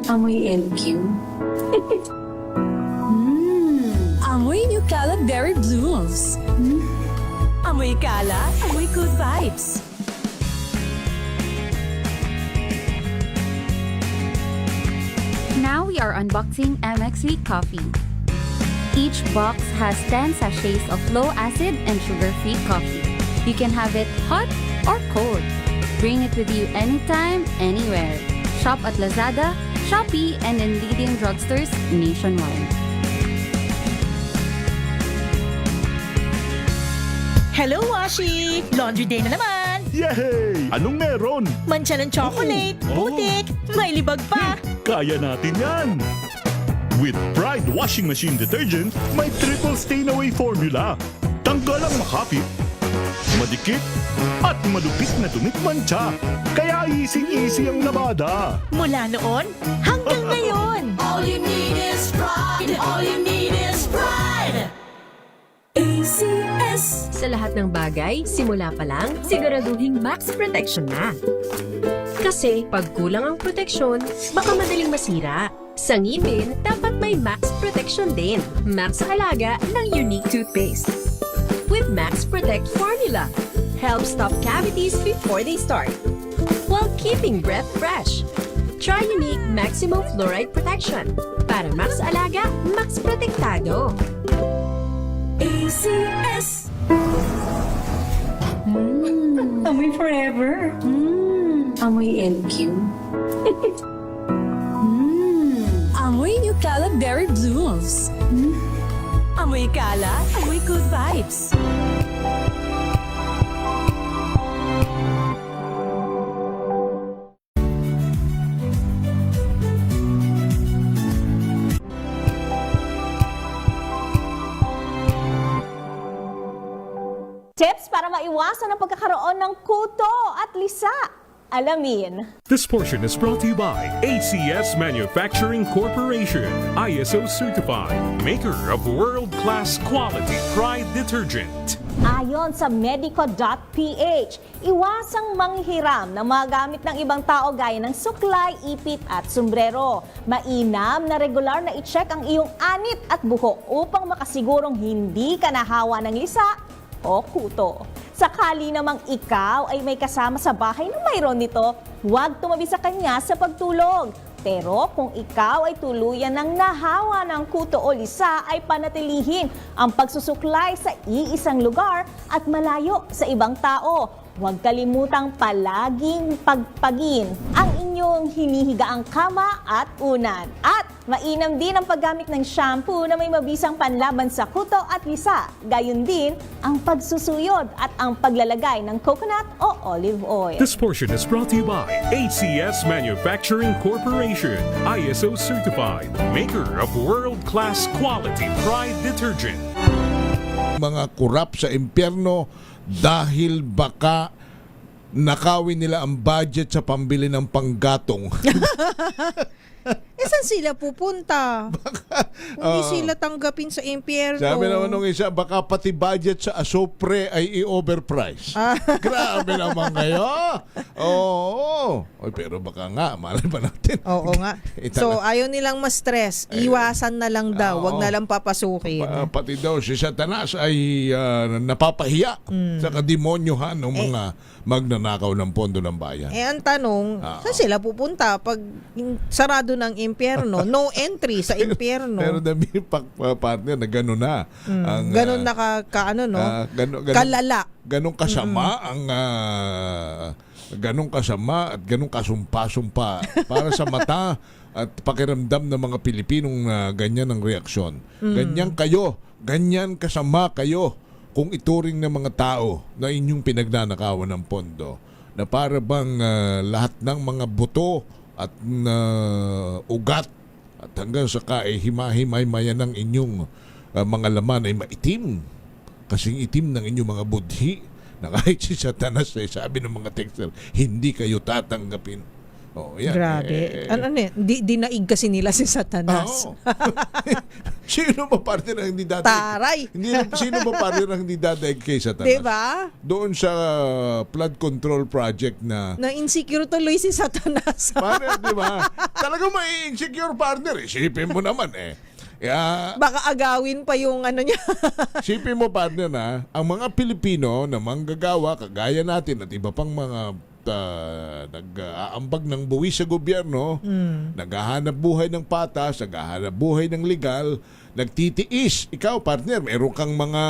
Amoy LQ. Amoy New Cala Berry Blooms. Amoy Cala, amoy good vibes. Now we are unboxing MX Sweet Coffee. Each box has 10 sachets of low-acid and sugar-free coffee. You can have it hot or cold. Bring it with you anytime, anywhere. Shop at Lazada, Shopee, and in leading drugstores nationwide. Hello, Washi! Laundry day na naman! Yay! Anong meron? Mancha ng chocolate, putik, may libag pa! Kaya natin yan! With Pride Washing Machine Detergent, may triple stain-away formula. Tanggal ang makapit, madikit, at malupit na dumit-mancha. Kaya easy-easy ang labada. Mula noon hanggang ngayon! All you need is pride. All you need is pride. ACS. Sa lahat ng bagay, simula pa lang, siguraduhing max protection na. Kasi pag kulang ang proteksyon, baka madaling masira. Sa ngipin, dapat may max protection din. Max sa alaga ng Unique Toothpaste. With Max Protect Formula, help stop cavities before they start, while keeping breath fresh. Try Unique Maximum Fluoride Protection. Para max alaga, max protektado. ACS. Amoy forever. Amoy LQ. Amoy New Cala Berry Blooms. Amoy Cala, amoy good vibes. Tips para maiwasan ang pagkakaroon ng kuto at lisa. Alamin. This portion is brought to you by ACS Manufacturing Corporation, ISO certified, maker of world-class quality Pride detergent. Ayon sa medico.ph, iwasang manghiram ng mga gamit ng ibang tao gaya ng suklay, ipit at sombrero. Mainam na regular na i-check ang iyong anit at buhok upang makasigurong hindi ka nahawa ng lisa o kuto. Sakali namang ikaw ay may kasama sa bahay na mayroon nito, huwag tumabi sa kanya sa pagtulog. Pero kung ikaw ay tuluyan ng nahawa ng kuto o lisa, ay panatilihin ang pagsusuklay sa iisang lugar at malayo sa ibang tao. Huwag kalimutang palaging pagpagin ang inyong hinihigaang kama at unan. At mainam din ang paggamit ng shampoo na may mabisang panlaban sa kuto at lisa. Gayon din ang pagsusuyod at ang paglalagay ng coconut o olive oil. This portion is brought to you by ACS Manufacturing Corporation, ISO certified, maker of world-class quality Pride detergent. Mga kurap sa impyerno dahil baka nakawin nila ang budget sa pambili ng panggatong. Saan sila pupunta? Hindi sila tanggapin sa impyerno. Sabi naman nung isa, baka pati budget sa asopre ay i-overprice. Grabe naman kayo. Oo. Oy, pero baka nga, malay pa natin. Oo nga. So, ayaw nilang ma-stress. Iwasan na lang daw. Wag na lang papasukin. Pati daw si Satanas ay napapahiya sa kademonyohan ng mga magnanakaw ng pondo ng bayan. Ang tanong, saan sila pupunta pag sarado ng impyerno? No entry sa impyerno. Pero dami partner na gano'n na. Gano'n na kalala. Ganong kasama ang ganong kasama at ganong kasumpa-sumpa para sa mata at pakiramdam ng mga Pilipinong ganyan ang reaksyon. Ganyan kayo, ganyan kasama kayo kung ituring ng mga tao na inyong pinagnanakawan ng pondo, na para bang lahat ng mga buto at ugat at hanggang sa himahimay-mayan ng inyong mga laman ay maitim. Kasing itim ng inyong mga budhi na kahit si Satanas ay sabi ng mga texter, hindi kayo tatanggapin. Oh, yan. Grabe. Dinaig kasi nila si Satanas. Sino ba partner ang hindi dadaig? Taray! Sino ba partner ang hindi dadaig kay Satanas? Diba? Doon sa flood control project na insecure tuloy si Satanas. Partner, di ba? Talagang may insecure partner. Isipin mo naman Baka agawin pa yung niya. Isipin mo partner na ang mga Pilipino na manggagawa kagaya natin at iba pang mga nag-aambag ng buwis sa gobyerno, naghahanap buhay ng patas, naghahanap buhay ng legal, nagtitiis. Ikaw, partner, meron kang mga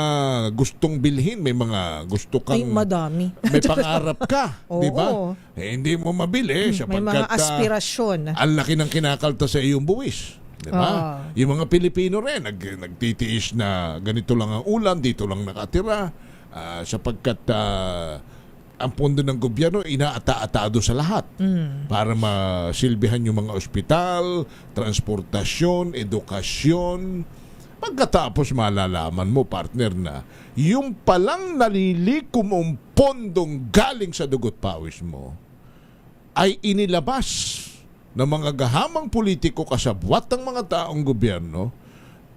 gustong bilhin, may mga gusto kang... Ay, madami. May pangarap ka, di ba? Oo. Hindi mo mabili May mga aspirasyon. Ang laki ng kinakalta sa iyong buwis. Di ba? Yung mga Pilipino rin, nagtitiis na ganito lang ang ulam, dito lang nakatira, sapagkat... ang pondo ng gobyerno inaata-atado sa lahat para masilbihan yung mga ospital, transportasyon, edukasyon. Pagkatapos malalaman mo, partner, na yung palang nalilikom ang pondong galing sa dugot pawis mo ay inilabas ng mga gahamang politiko kasabwat ng mga taong gobyerno,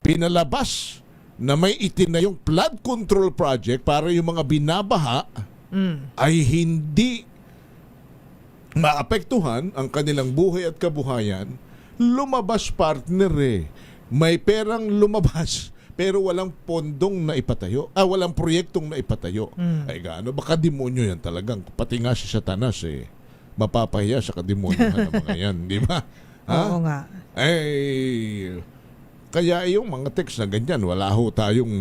pinalabas na may itinayong flood control project para yung mga binabaha ay hindi maapektuhan ang kanilang buhay at kabuhayan. Lumabas, partner, may perang lumabas pero walang pondong na ipatayo, walang proyektong na ipatayo. Ay gaano, baka demonyo yan talagang. Pati nga si Satanas mapapahiya sa kademonyohan ng mga yan, di ba? Oo nga. Kaya yung mga text na ganyan, wala ho tayong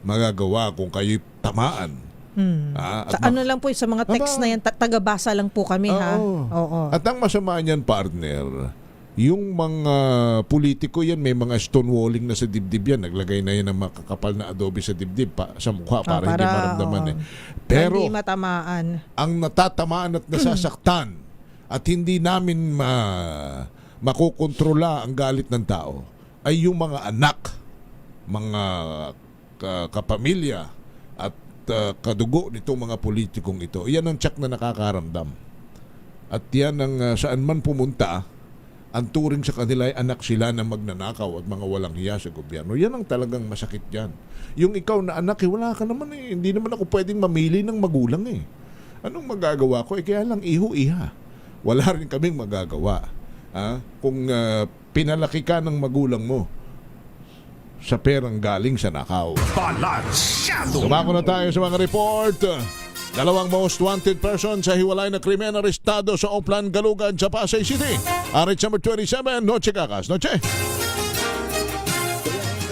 magagawa kung kayo'y tamaan. Lang po sa mga text na yan, tagabasa lang po kami. Oo. At ang masama niyan, partner, yung mga politiko yan, may mga stonewalling na sa dibdib yan. Naglagay na yan ng makakapal na adobe sa dibdib sa mukha para hindi maramdaman. Pero hindi matamaan. Ang natatamaan at nasasaktan at hindi namin makokontrola ang galit ng tao ay yung mga anak, mga kapamilya at kadugo nitong mga politikong ito. Yan ang tiyak na nakakaramdam. At yan ang saan man pumunta, ang turing sa kanila ay anak sila na magnanakaw at mga walang hiya sa gobyerno. Yan ang talagang masakit dyan. Yung ikaw na anak, wala ka naman Hindi naman ako pwedeng mamili ng magulang Anong magagawa ko? Kaya lang iho-iha. Wala rin kaming magagawa. Kung pinalaki ka ng magulang mo sa perang galing sa nakaw. Sumako na tayo sa mga report. Dalawang most wanted person sa hiwalay na krimen arestado sa Oplan, Galugan sa Pasay City. RH number 27, Noche Kakas. Noche.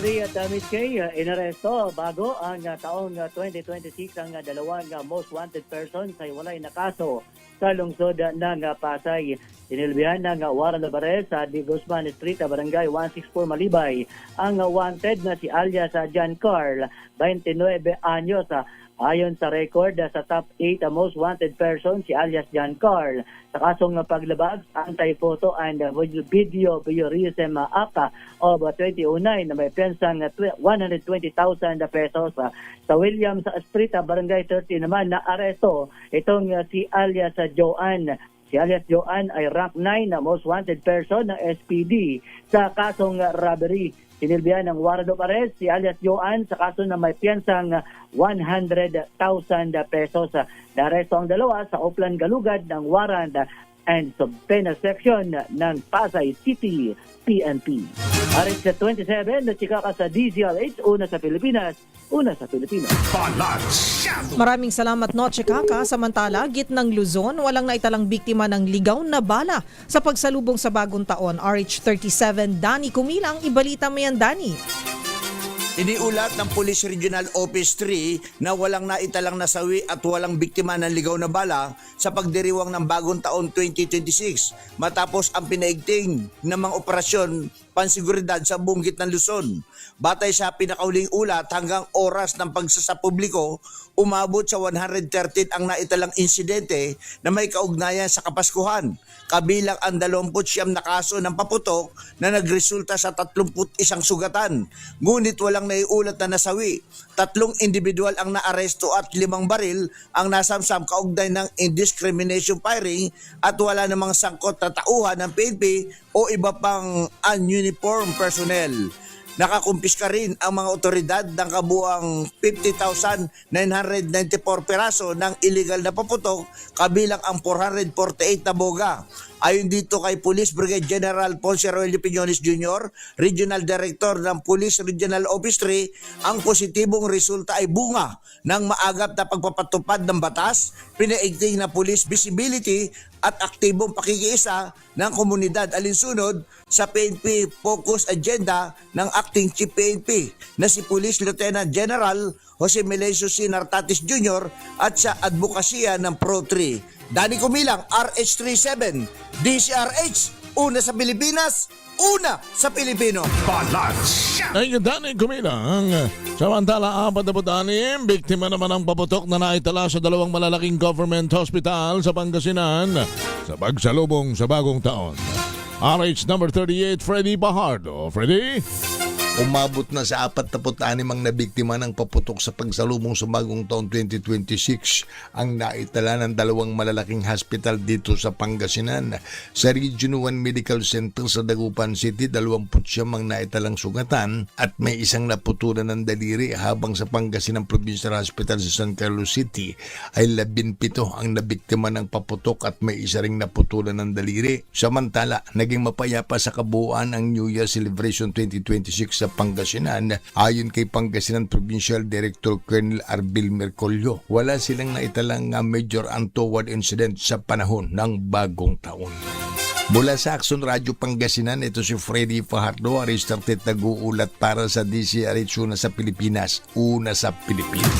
At Miss Kay, inaresto bago ang taong 2026 ang dalawang most wanted person sa hiwalay na kaso sa lungsod ng Pasay. Sinilbihan ng warrant of arrest sa Di Guzman Street, Barangay 164 Malibay, ang wanted na si alias John Carl, 29 anyos. Ayon sa record, sa top 8 most wanted person si alias John Carl sa kasong paglabag, anti-photo and video voyeurism act of 2009 na may pensang 120,000 pesos. Sa Williams Street, Barangay 30 naman na aresto itong si alias Joanne. Si alias Joanne ay rank 9 na most wanted person ng SPD sa kasong robbery. Sinilbihan ng warrant of arrest si alias Joanne sa kaso na may piyensang 100,000 pesos. Naresto ang dalawa sa Oplan, Galugad ng warrant and subpoena section ng Pasay City PNP. RH 27 na chika ka sa DZRH, una sa Pilipinas, una sa Pilipinas. Maraming salamat, Noche Kaka. Samantala, gitnang Luzon, walang naitalang biktima ng ligaw na bala sa pagsalubong sa bagong taon. RH 37, Dani Kumilang. Ibalita mo yan, Dani. Iniulat ng Police Regional Office 3 na walang naitalang nasawi at walang biktima ng ligaw na bala sa pagdiriwang ng bagong taon 2026 matapos ang pinaigting ng mga operasyon pansiguridad sa buong gitnang Luzon. Batay sa pinakauling ulat, hanggang oras ng pagsasapubliko, umabot sa 113 ang naitalang insidente na may kaugnayan sa Kapaskuhan, kabilang ang 29 na kaso ng paputok na nagresulta sa 31 sugatan. Ngunit walang naiulat na nasawi. 3 individual ang naaresto at 5 baril ang nasamsam kaugnay ng indiscrimination firing at wala namang sangkot na tauhan ng PNP o iba pang ununiform personnel. Nakakumpiska rin ang mga otoridad ng kabuang 50,994 peraso ng illegal na paputok, kabilang ang 448 na boga. Ayon dito kay Police Brigade General Ponce Roelio Piñones Jr., Regional Director ng Police Regional Office 3, ang positibong resulta ay bunga ng maagap na pagpapatupad ng batas, pinaigting na police visibility at aktibong pakikiisa ng komunidad alinsunod sa PNP Focus Agenda ng Acting Chief PNP na si Police Lieutenant General Jose Melencio C. Nartatis Jr. at sa advokasya ng Pro 3. Dani Kumilang, RH37, DCRH, una sa Pilipinas, una sa Pilipino. Balance! Ay, Dani Kumilang. Samantala, 46 biktima naman ng paputok na naitala sa 2 malalaking government hospital sa Pangasinan sa pagsalubong sa bagong taon. RH number 38, Freddy Bajardo. Freddy? Umabot na sa 46 ang nabiktima ng paputok sa pagsalubong sa bagong taon 2026 ang naitala ng 2 malalaking hospital dito sa Pangasinan. Sa Region 1 Medical Center sa Dagupan City, 20 ang naitalang sugatan at may isang naputulan ng daliri, habang sa Pangasinan Provincial Hospital sa San Carlos City ay 17 ang nabiktima ng paputok at may isa ring naputulan ng daliri. Samantala, naging mapayapa sa kabuuan ang New Year Celebration 2026 sa Pangasinan. Ayon kay Pangasinan Provincial Director Colonel Arbil Mercolio, wala silang naitalang major untoward incident sa panahon ng bagong taon. Mula sa Action Radio Pangasinan, ito si Freddy Fajardo, Aristartet nag-uulat para sa DCRH, una sa Pilipinas, una sa Pilipinas.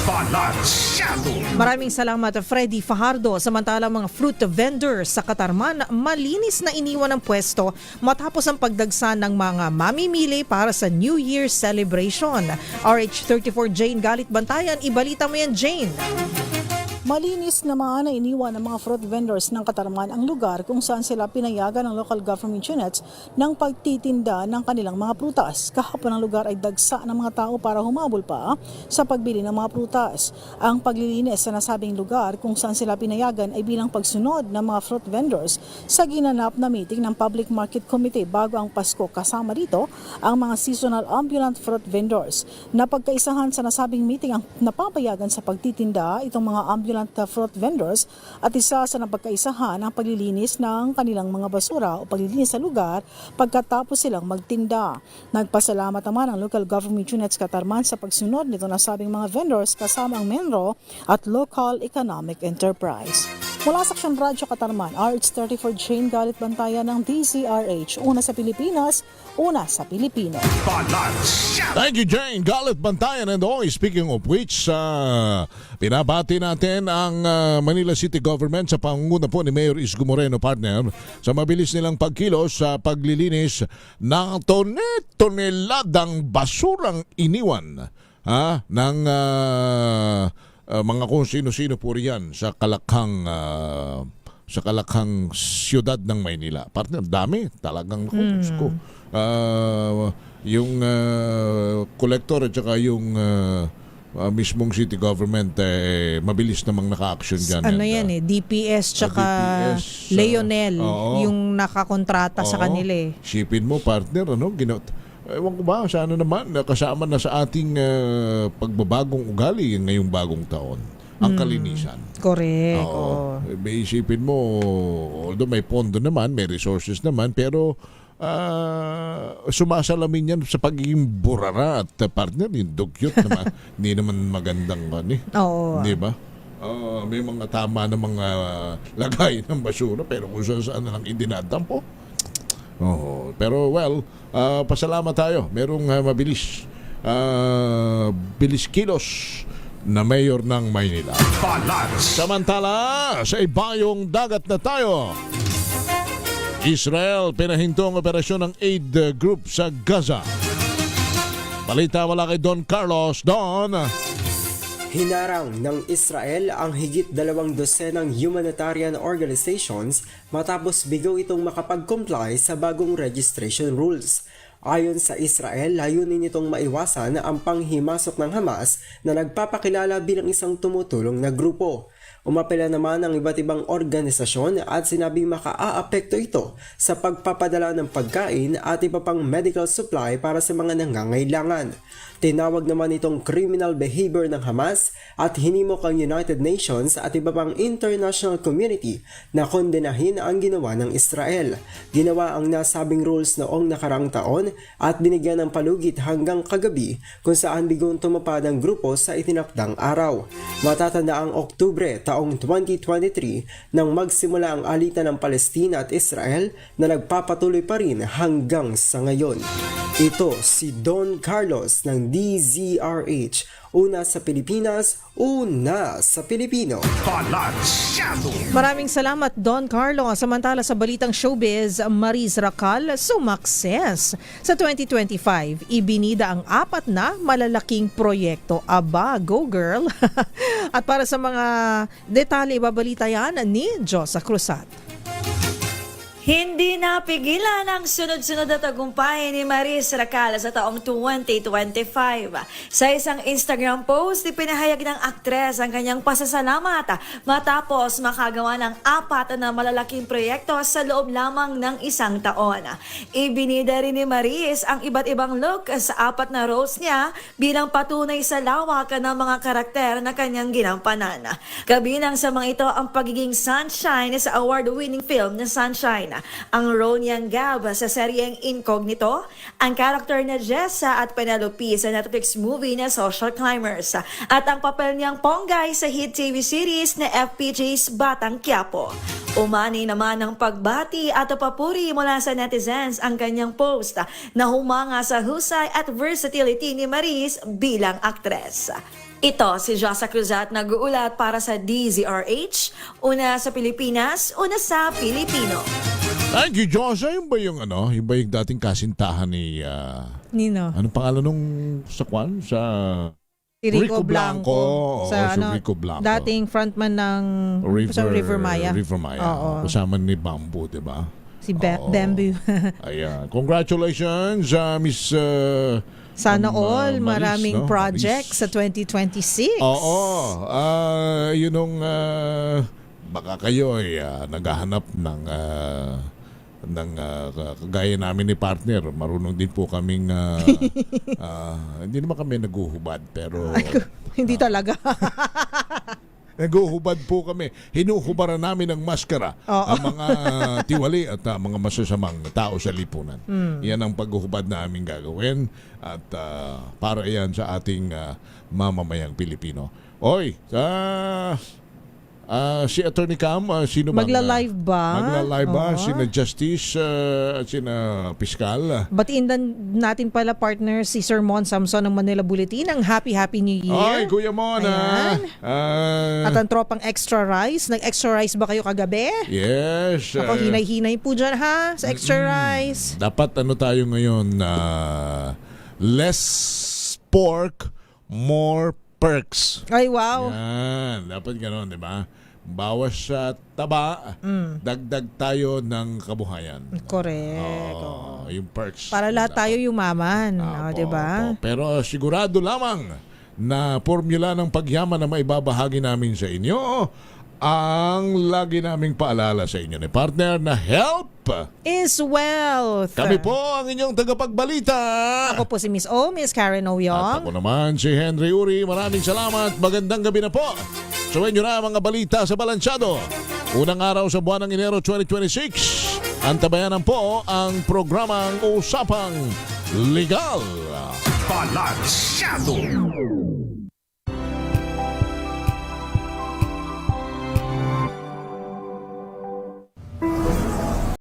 Maraming salamat, Freddy Fajardo. Samantala, mga fruit vendors sa Katarman malinis na iniwan ng pwesto matapos ang pagdagsa ng mga mamimili para sa New Year celebration. RH34 Jane Galit Bantayan, ibalita mo yan, Jane. Malinis naman na iniwan ng mga fruit vendors ng Katarman ang lugar kung saan sila pinayagan ng local government units ng pagtitinda ng kanilang mga prutas. Kahapon ang lugar ay dagsa ng mga tao para humabol pa sa pagbili ng mga prutas. Ang paglilinis sa nasabing lugar kung saan sila pinayagan ay bilang pagsunod ng mga fruit vendors sa ginanap na meeting ng Public Market Committee bago ang Pasko. Kasama dito ang mga seasonal ambulant fruit vendors. Napagkaisahan sa nasabing meeting ang napapayagan sa pagtitinda itong mga ambulant fruit vendors at isa sa napagkaisahan ang paglilinis ng kanilang mga basura o paglilinis sa lugar pagkatapos silang magtinda. Nagpasalamat naman ang local government units Katarman sa pagsunod nito nasabing mga vendors kasama ang Menro at Local Economic Enterprise. Mula sa Action Radio Katarman, RH34 Jane Galit Bantayan ng DCRH, una sa Pilipinas, una sa Pilipino. Thank you, Jane Galit Bantayan. And speaking of which, pinabati natin ang Manila City Government sa pangunguna po ni Mayor Isko Moreno, partner, sa mabilis nilang pagkilos sa paglilinis ng toneladang basurang iniwan ng mga kung sino-sino po riyan sa kalakhang siyudad ng Maynila. Partner, dami talagang ko. Yung collector at saka yung mismong city government mabilis namang naka-action dyan. Ano yan DPS tsaka DPS, Leonel yung nakakontrata sa kanila Shipin mo, partner, ewan ko ba, sa naman, kasama na sa ating pagbabagong ugali ngayong bagong taon. Ang kalinisan. Correct. May isipin mo, although may pondo naman, may resources naman, pero sumasalamin yan sa pagiging burara at partner, yung dugyot naman, hindi naman magandang di ba? May mga tama na mga lagay ng basura, pero kung saan na lang idinadampo. Pero pasalamat tayo. Merong mabilis bilis kilos na mayor ng Maynila. Samantala, sa ibayong dagat na tayo, Israel pinahinto ang operasyon ng aid group sa Gaza. Balita wala kay Don Carlos. Don. Hinarang ng Israel ang higit 200 humanitarian organizations matapos bigo itong makapag-comply sa bagong registration rules. Ayon sa Israel, layunin nitong maiwasan ang panghimasok ng Hamas na nagpapakilala bilang isang tumutulong na grupo. Umapela naman ang iba't ibang organisasyon at sinabing makaaapekto ito sa pagpapadala ng pagkain at iba pang medical supply para sa mga nangangailangan. Tinawag naman itong criminal behavior ng Hamas at hinimok ang United Nations at iba pang international community na kondenahin ang ginawa ng Israel. Ginawa ang nasabing rules noong nakarang taon at binigyan ng palugit hanggang kagabi kung saan bigong tumupad ang grupo sa itinakdang araw. Matatanda ang Oktubre taong 2023 nang magsimula ang alitan ng Palestina at Israel na nagpapatuloy pa rin hanggang sa ngayon. Ito si Don Carlos ng DZRH. Una sa Pilipinas, una sa Pilipino. Maraming salamat, Don Carlo. Samantala sa balitang showbiz, Maris Racal sumakses. Sa 2025, ibinida ang 4 na malalaking proyekto. Aba, go girl! At para sa mga detalye, ibabalita yan ni Josa Cruzat. Hindi napigilan ang sunod-sunod na tagumpay ni Maris Racal sa taong 2025. Sa isang Instagram post, ipinahayag ng aktres ang kanyang pasasalamat matapos makagawa ng 4 na malalaking proyekto sa loob lamang ng isang taon. Ibinida rin ni Maris ang iba't ibang look sa 4 na roles niya bilang patunay sa lawak ng mga karakter na kanyang ginampanan. Kabilang sa mga ito ang pagiging Sunshine sa award-winning film na Sunshine, ang role niyang Gab sa seryeng Incognito, ang karakter na Jessa at Penelope sa Netflix movie na Social Climbers, at ang papel niyang Ponggay sa hit TV series na FPJ's Batang Quiapo. Umani naman ng pagbati at papuri mula sa netizens ang kanyang post na humanga sa husay at versatility ni Maris bilang aktres. Ito si Josa Cruzat nag-uulat para sa DZRH, una sa Pilipinas, una sa Pilipino. Thank you, Josa. Yung ba yung dating kasintahan ni Nino? Anong pangalan nung sa kwan? Sa Rico Blanco. Sa Rico Blanco. Dating frontman ng River Maya. River Maya. Oo. Kasama ni Bamboo, di ba? Si Bamboo. Ayan. Congratulations, Miss Sana all, Maris, maraming no? projects sa 2026. Oo. Yun nung baka kayo ay naghahanap ng kagaya namin ni partner. Marunong din po kaming hindi naman kami naguhubad pero hindi talaga. Naguhubad po kami. Hinuhubaran namin ng maskara ang mga tiwali at mga masasamang tao sa lipunan. Yan ang paghuhubad na aming gagawin at para yan sa ating mamamayang Pilipino. Oy, si Attorney Cam, sino bang Magla-live ba? Magla-live ba? Sina Justice at sina Piskal? Batiin natin pala partner si Sir Mon Samson ng Manila Bulletin. Ang Happy New Year. Ay, Kuya Mon. At ang tropang Extra Rice. Nag-extra rice ba kayo kagabi? Yes. Ako hinay-hinay po dyan ha sa Extra Rice. Dapat tayo ngayon less pork, more perks. Ay, wow. Yan. Dapat gano'n, di ba? Bawas sa taba, dagdag tayo ng kabuhayan. Correct. Yung perks. Para lahat tayo yumaman. Di ba? Pero sigurado lamang na formula ng pagyaman na maibabahagi namin sa inyo ang lagi naming paalala sa inyo ni partner na help is wealth. Kami po ang inyong tagapagbalita. Ako po si Miss O, Miss Karen Oyong. At ako naman si Henry Uri. Maraming salamat. Magandang gabi na po. Suwain nyo na mga balita sa Balansyado. Unang araw sa buwan ng Enero 2026. Antabayanan po ang programang Usapang Legal. Balansyado.